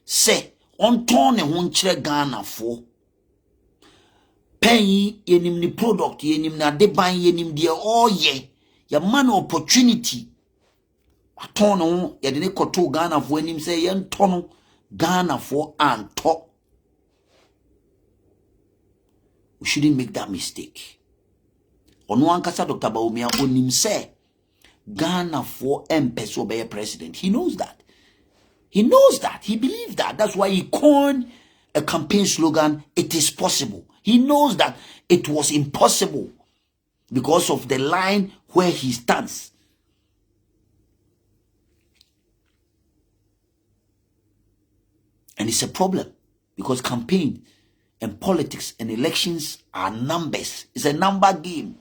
se onton ne ho nkyere Ghana fo penny yenim ni product yenim na deban yenim de oye yamana opportunity aton no ye de ne koto Ghana fo enim se ye ntono Ghana fo anto. We shouldn't make that mistake. Ono ankasa Dr. Bawumia onim se Ghana for MPS be president. He knows that. He knows that. He believes that. That's why he coined a campaign slogan, "It is possible." He knows that it was impossible because of the line where he stands. And it's a problem because campaign and politics and elections are numbers. It's a number game.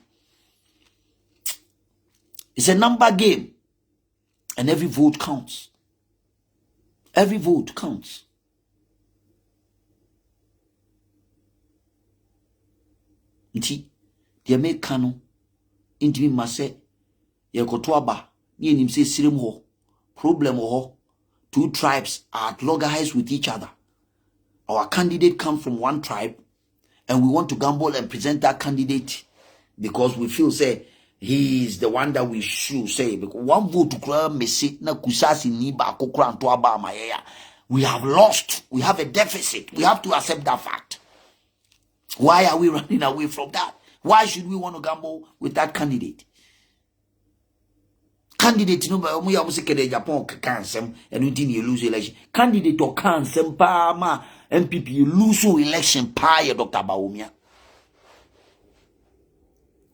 It's a number game. And every vote counts. Every vote counts. Nti, the Americano, intimi mase, ye kotoaba, ye nimse sirim ho, problem ho, two tribes are at loggerheads with each other. Our candidate comes from one tribe, and we want to gamble and present that candidate because we feel, say, he is the one that we should say. Because one vote to cry mesi na kusasi ni ba kokra nto aba mayaya. We have lost. We have a deficit. We have to accept that fact. Why are we running away from that? Why should we want to gamble with that candidate? Candidate no ba mu ya mu sekede Japan kansem and we didn't lose election. Candidate or kansem pa ma NPP lose election pa ya Dr. Bawumia.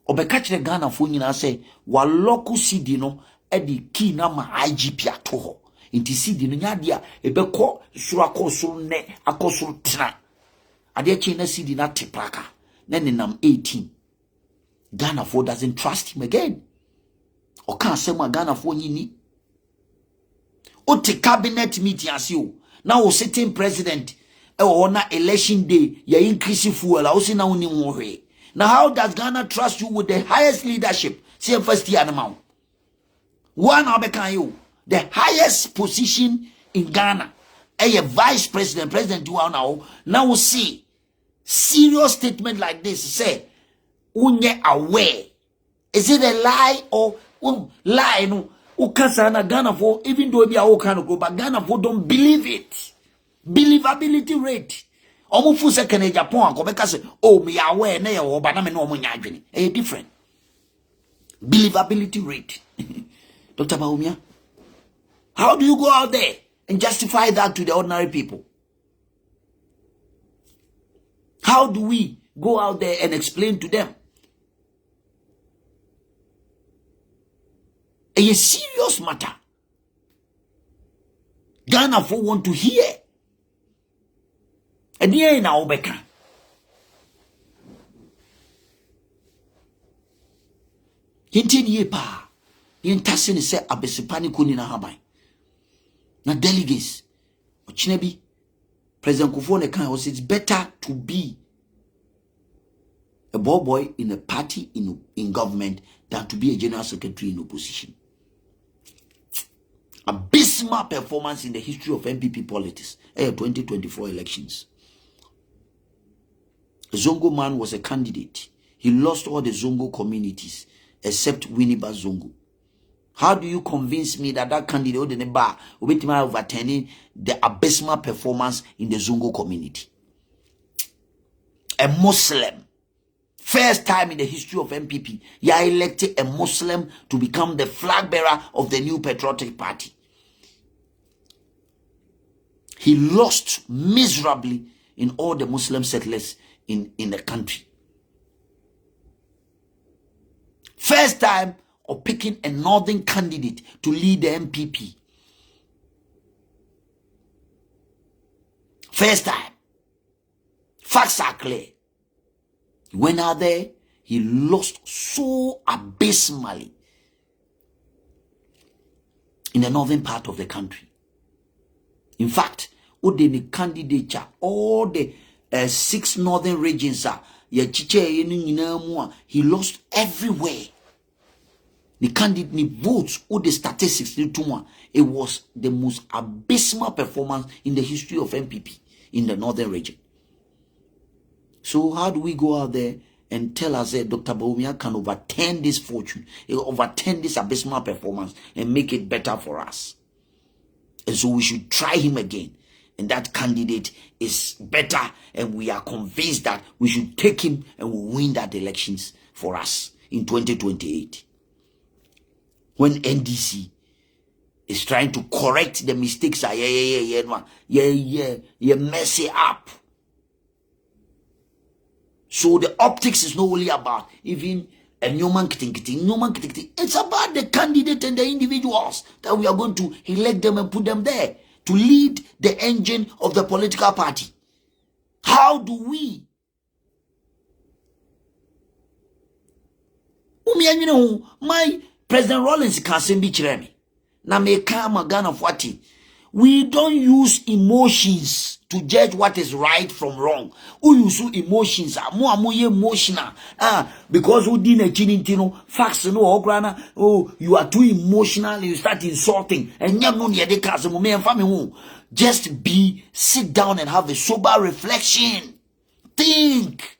Obeka kire Ghana fo nyina se wa loku CD no e di key na ma IGP ato ho. Inti CD no nya dia ebekọ suru akọsuru ne akọsuru tena. Ade chi na CD na tepraka. Na nenam 18. Ghana fo doesn't trust him again. O kan se mo Ghana fo nyini. O te cabinet meeting asio. Now o sitting president on election day, you increase fuel. I na uni worry. Now, how does Ghana trust you with the highest leadership? See first year amount. One can you the highest position in Ghana. A vice president, president you are now see serious statement like this. Say, unye aware. Is it a lie or lie? No, ukasana Ghana for even though they are all kind of go, but Ghana for don't believe it. Believability rate. Omufu se kene Japan ko beka se oh me aware na ye wo ba na me no omunya adwene. Eh different. Believability rate. Dr. Baumia, how do you go out there and justify that to the ordinary people? How do we go out there and explain to them? A serious matter. Ghana for want to hear. And here in our Obeka. Hintin ye pa. Yintasini se abesipani kuni na habai. Na delegates. Ochinebi. President Kufone kan was it's better to be a boy in a party in government than to be a general secretary in opposition. Abysmal performance in the history of NPP politics. 2024 elections. A Zongo man was a candidate. He lost all the Zongo communities except Winneba Zongo. How do you convince me that that candidate in the bar will be overturning the abysmal performance in the Zongo community? A Muslim, first time in the history of NPP, you elected a Muslim to become the flag bearer of the new patriotic party. He lost miserably in all the Muslim settlers in the country. First time of picking a northern candidate to lead the NPP. First time. Facts are clear. He went out there, he lost so abysmally in the northern part of the country. In fact, the candidature, all the 6 northern regions are, he lost everywhere. The candidate votes or the statistics, it was the most abysmal performance in the history of NPP in the northern region. So how do we go out there and tell us that Dr. Baumia can overturn this fortune, overturn this abysmal performance and make it better for us? And so we should try him again. And that candidate is better, and we are convinced that we should take him and we'll win that elections for us in 2028. When NDC is trying to correct the mistakes, mess it up. So the optics is not only about even a Newman Kiting. It's about the candidate and the individuals that we are going to elect them and put them there to lead the engine of the political party. How do we? My President Rollins can't be chiremi. Na me kama Ghana Fwati. We don't use emotions to judge what is right from wrong. We use emotions. Mo emotional. Because we didn't chinintino facts no ograna. Oh, you are too emotional. You start insulting. And just sit down and have a sober reflection. Think.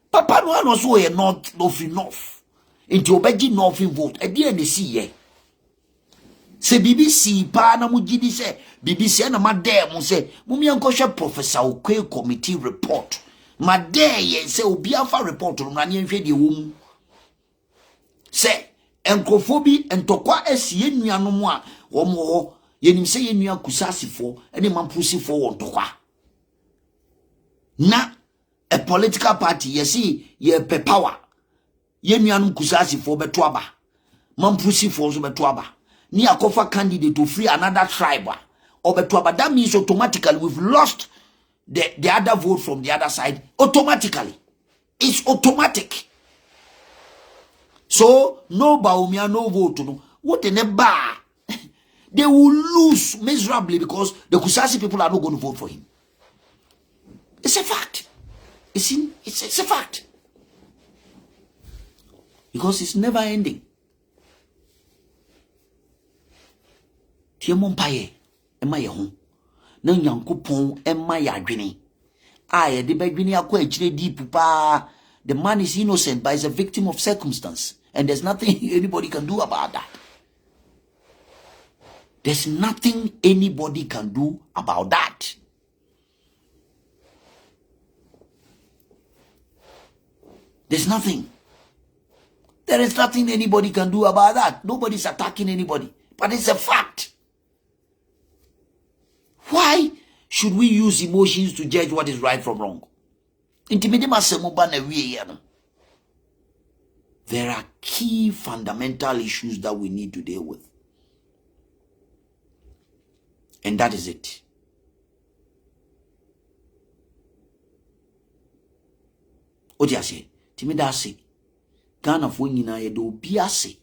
Papa no one also not enough. Into obeji nothing vote. E dey see ye. Se BBC pa na mu gidi se BBC na madam mu se mumi ankoshe Professor Okwe committee report. Madam ye se obi afa report no na ne hwe de wo mu. Se enkofobi entokwa esie nuanom a wo mo ho yenim se ye nua kusasifo ene mampusifo wo ntokwa. Na a political party yesi ye pe power. Ye nuanum kusasifo beto aba. Mampusifo so beto aba. Ni akofa candidate to free another tribe or beto aba. That means automatically we've lost the other vote from the other side. Automatically. It's automatic. So no Baumia, no vote. No. What in a bar? They will lose miserably because the Kusasi people are not going to vote for him. It's a fact. It's a fact. Because it's never ending. Tiemon paye, ema ye ho. Na Nyankopon ema ya adwene. Aye, the bedwene akwa echire deep pa. The man is innocent, but is a victim of circumstance. And there's nothing anybody can do about that. There's nothing anybody can do about that. There's nothing. There is nothing anybody can do about that. Nobody's attacking anybody. But it's a fact. Why should we use emotions to judge what is right from wrong? There are key fundamental issues that we need to deal with. And that is it. Odiase, timidase, Ghana for nyina yedo biase.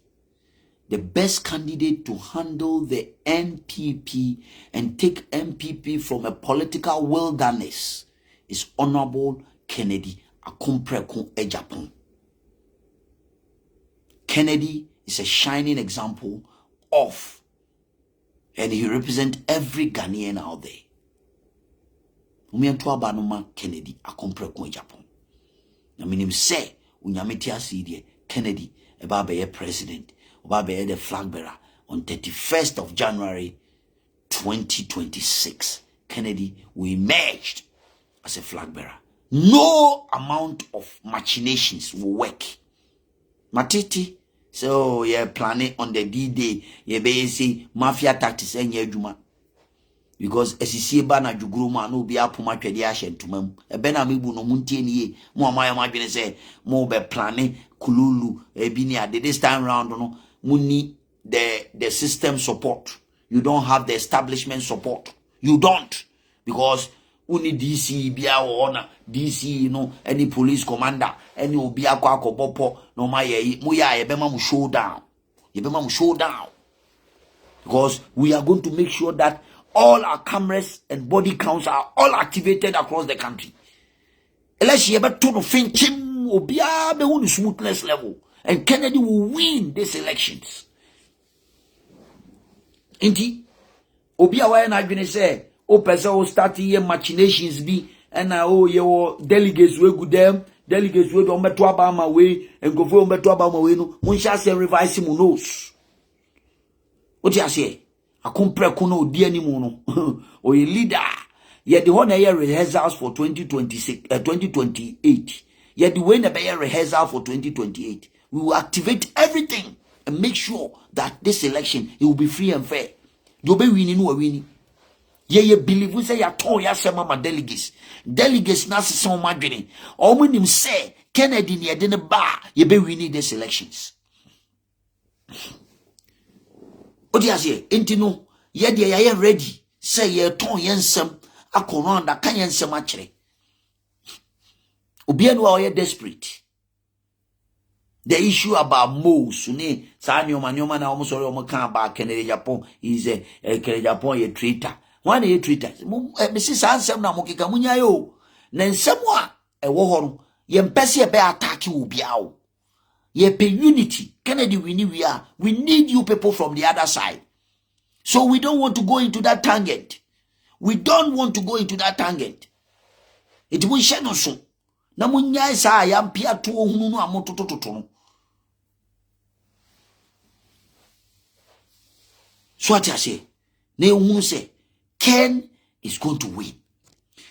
The best candidate to handle the NPP and take NPP from a political wilderness is Honorable Kennedy Akompreko Ejapon. Kennedy is a shining example of, and he represents every Ghanaian out there. Umiantua banuma Kennedy Akompreko Ejapon. I mean, him say, Unyametia Sidie, Kennedy, eba be president. Oba the flag bearer on 31st of January 2026. Kennedy will emerge as a flag bearer. No amount of machinations will work. Matiti, so you're planning on the D-Day, you be say mafia tactics and juma. Because as you see bana juguruma no be apuma twede ahye ntomam. Ebe na mebu no muntie nie. Mo amaya madwene say mo be planning kululu ebi ni ade this time round no. Muni the system support. You don't have the establishment support. You don't. Because uni DC bia ona DC any police commander any obia kwa kobopo no ma ye mu ya ye bema mu showdown. Ye bema mu showdown. Because we are going to make sure that all our cameras and body counts are all activated across the country. Unless you ever turn of finchim obia be on smoothness level. And Kennedy will win these elections. Inti Obia wa na adwene say o pese o start here machinations be and your delegates we go them delegates we don beto aba ma we and go for beto aba ma we no mun sha say revise mu nose. What you say? Akompreko no odi animu no. O ye leader. Ye the one year rehearsals for 2028. Ye the way na be rehearsal for 2028. We will activate everything and make sure that this election it will be free and fair. You be winning, no winning. Ye believe we say ya ton ya sema ma delegates. Delegates na se son madwene. O mo nim say Kennedy ne de ne ba ye be winning these elections. Odi ase enti no ye de ya ready say ye ton ye nsem akoranda kan ye nsem a kire. Obi anu a ye desperate. The issue about Mose, Nyoma na almost sorry about Kennedy Japan is a Kennedy Japan a traitor. One a traitor. Mrs. Ansem na mokika munya yo. Nen semwa e wohoro. Ye mpesi e be attack you biao. Ye pe unity. Kennedy we are. We need you people from the other side. So we don't want to go into that tangent. We don't want to go into that tangent. It will share no so. Na munya isa ya mpia tu ohunu no amototototo no. So what I say, ne who say Ken is going to win.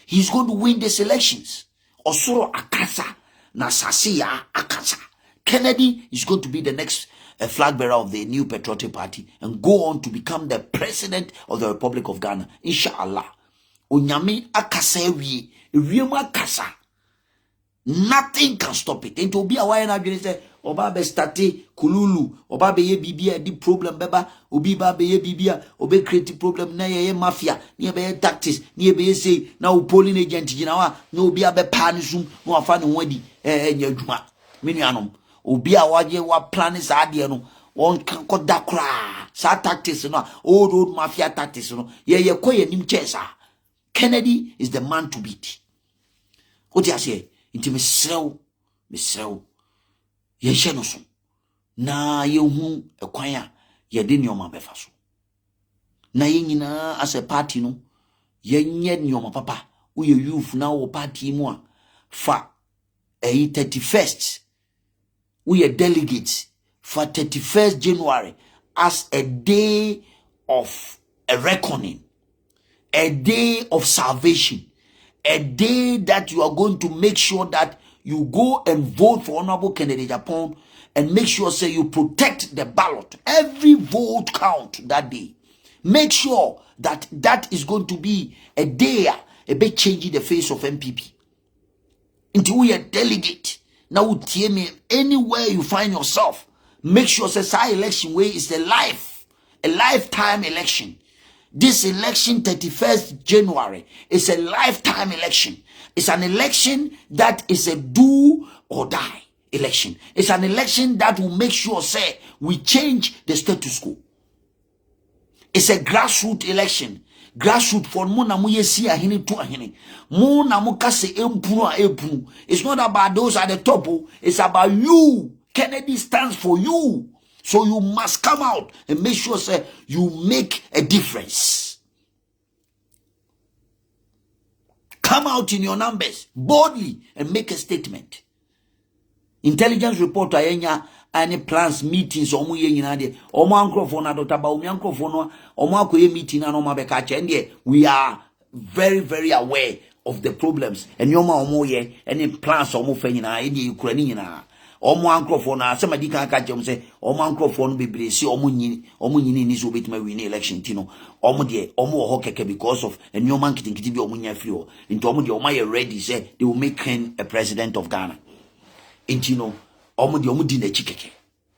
He's going to win these elections. Osoro akasa na sasiya akasa. Kennedy is going to be the next flag bearer of the new Patriotic Party and go on to become the president of the Republic of Ghana. Inshallah. Onyame akasa ewie akasa. Nothing can stop it. Into be a why na say oba be starte kululu oba be ye bibia di problem beba obi ba be ye bibia obe create problem na ye mafia ni be tactics ni be say na o polling agent gina wa na obi abe pa ni sum no afa ne wadi nya adwuma me nuanom obi a waje wa plan sa ade no won kan koda kra sa tactics no old mafia tactics no ye koye nim chesa. Kennedy is the man to beat. What you say? Inti mesrew ye hye no so na ye hu ekwan a ye de nioma befa so na ye nyina as a party no ye nye nioma papa wo ye youth na wo party mu a fa 31st we are delegates for 31st January as a day of a reckoning, a day of salvation, a day that you are going to make sure that you go and vote for Honorable Kennedy Japan and make sure say you protect the ballot. Every vote count that day. Make sure that that is going to be a day a bit changing the face of NPP. Until we are delegate. Now, anywhere you find yourself, make sure that election way is a lifetime election. This election, 31st January, is a lifetime election. It's an election that is a do or die election. It's an election that will make sure, say, we change the status quo. It's a grassroots election. Grassroots for mo na mo yesi ahini to ahini. Mo na mo kase empunu a empunu. It's not about those at the top. It's about you. Kennedy stands for you. So you must come out and make sure say you make a difference. Come out in your numbers boldly and make a statement. Intelligence reporter yenya any plans meetings omo ye nyina de omo ankrofo na Dr. Baumi ankrofo no omo akoye meeting na no ma be ka che we are very very aware of the problems and yoma omo ye any plans omo fa nyina e de ikura ni nyina omo ankrofo na asema di kan ka jem say omo ankrofo no bebre si omo nyini ni so betima win election ti no omo de omo ho keke because of and yoma nkitikiti bi omo nya free o into omo de omo ye ready say they will make him a president of Ghana. Intino, omo di na chikeke.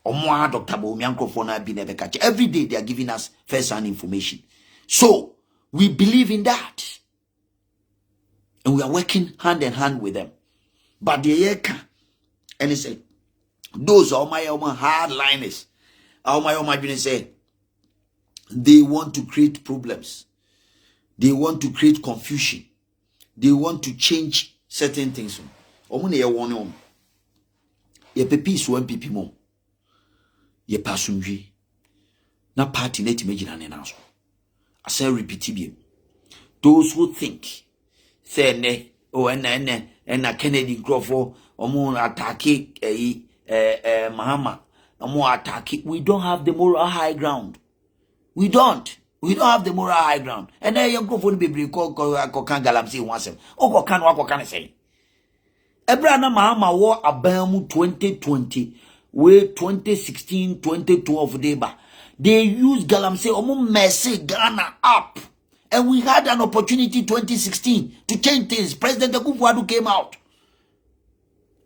Omo Dr. Baumi ankrofo na bi na be catch. Every day they are giving us first-hand information. So we believe in that, and we are working hand in hand with them. But the year can, and he said, those are my hardliners. My say they want to create problems. They want to create confusion. They want to change certain things. Omo na ye won ye pepi so NPP mom ye pasumdwe na party net imagine na so I say repeat bi those who think say ne o na Kennedy Crawford omo attack Mahama omo attack. We don't have the moral high ground. We don't have the moral high ground. And then young Crawford be bring ko kan galamsi wansem o ko kan say Ebrana Mahama war abamu 2020, where 2016, 2012 deba. They used Galamsey omo messy Ghana up. And we had an opportunity 2016 to change things. President Akufo-Addo came out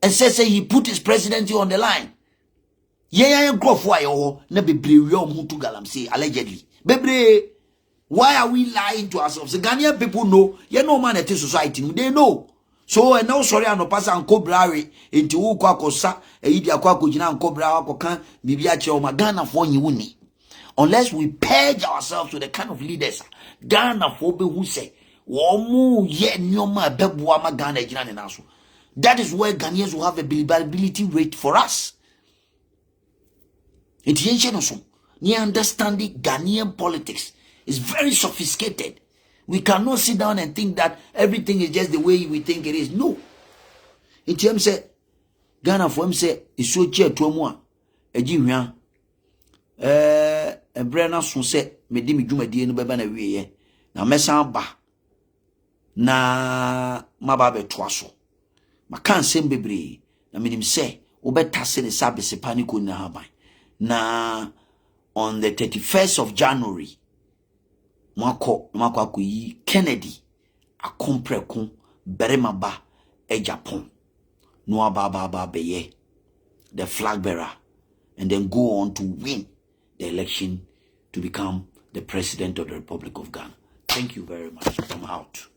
and said he put his presidency on the line. Yeah, na bebre we to Galamsey allegedly. Bebre, why are we lying to ourselves? The Ghanaian people know, man at society, they know. So and now sorry no pass and cobrari into wo kwa kosa eidi akwa kojina nkobra akokan bibia che o Ghana for nyiwuni. Unless we purge ourselves to the kind of leaders Ghana for be who say wo mu ye nyoma beboa ma Ghana gina ne naso. That is where Ghanaians will have a believability rate for us. Intention also ni understanding Ghanaian politics is very sophisticated. We cannot sit down and think that everything is just the way we think it is. No. In terms of Ghana for him say is so chair to mo a jiwia Brenna so say me di me dwumadi no beba na wiye na mesan ba na maba beto so maka nsem bebre na menim say obetase ne sabese paniko na haban na on the 31st of January Mako akoyi Kennedy akompreko berema ba e Japan no aba beye the flag bearer and then go on to win the election to become the president of the Republic of Ghana. Thank you very much. I'm out.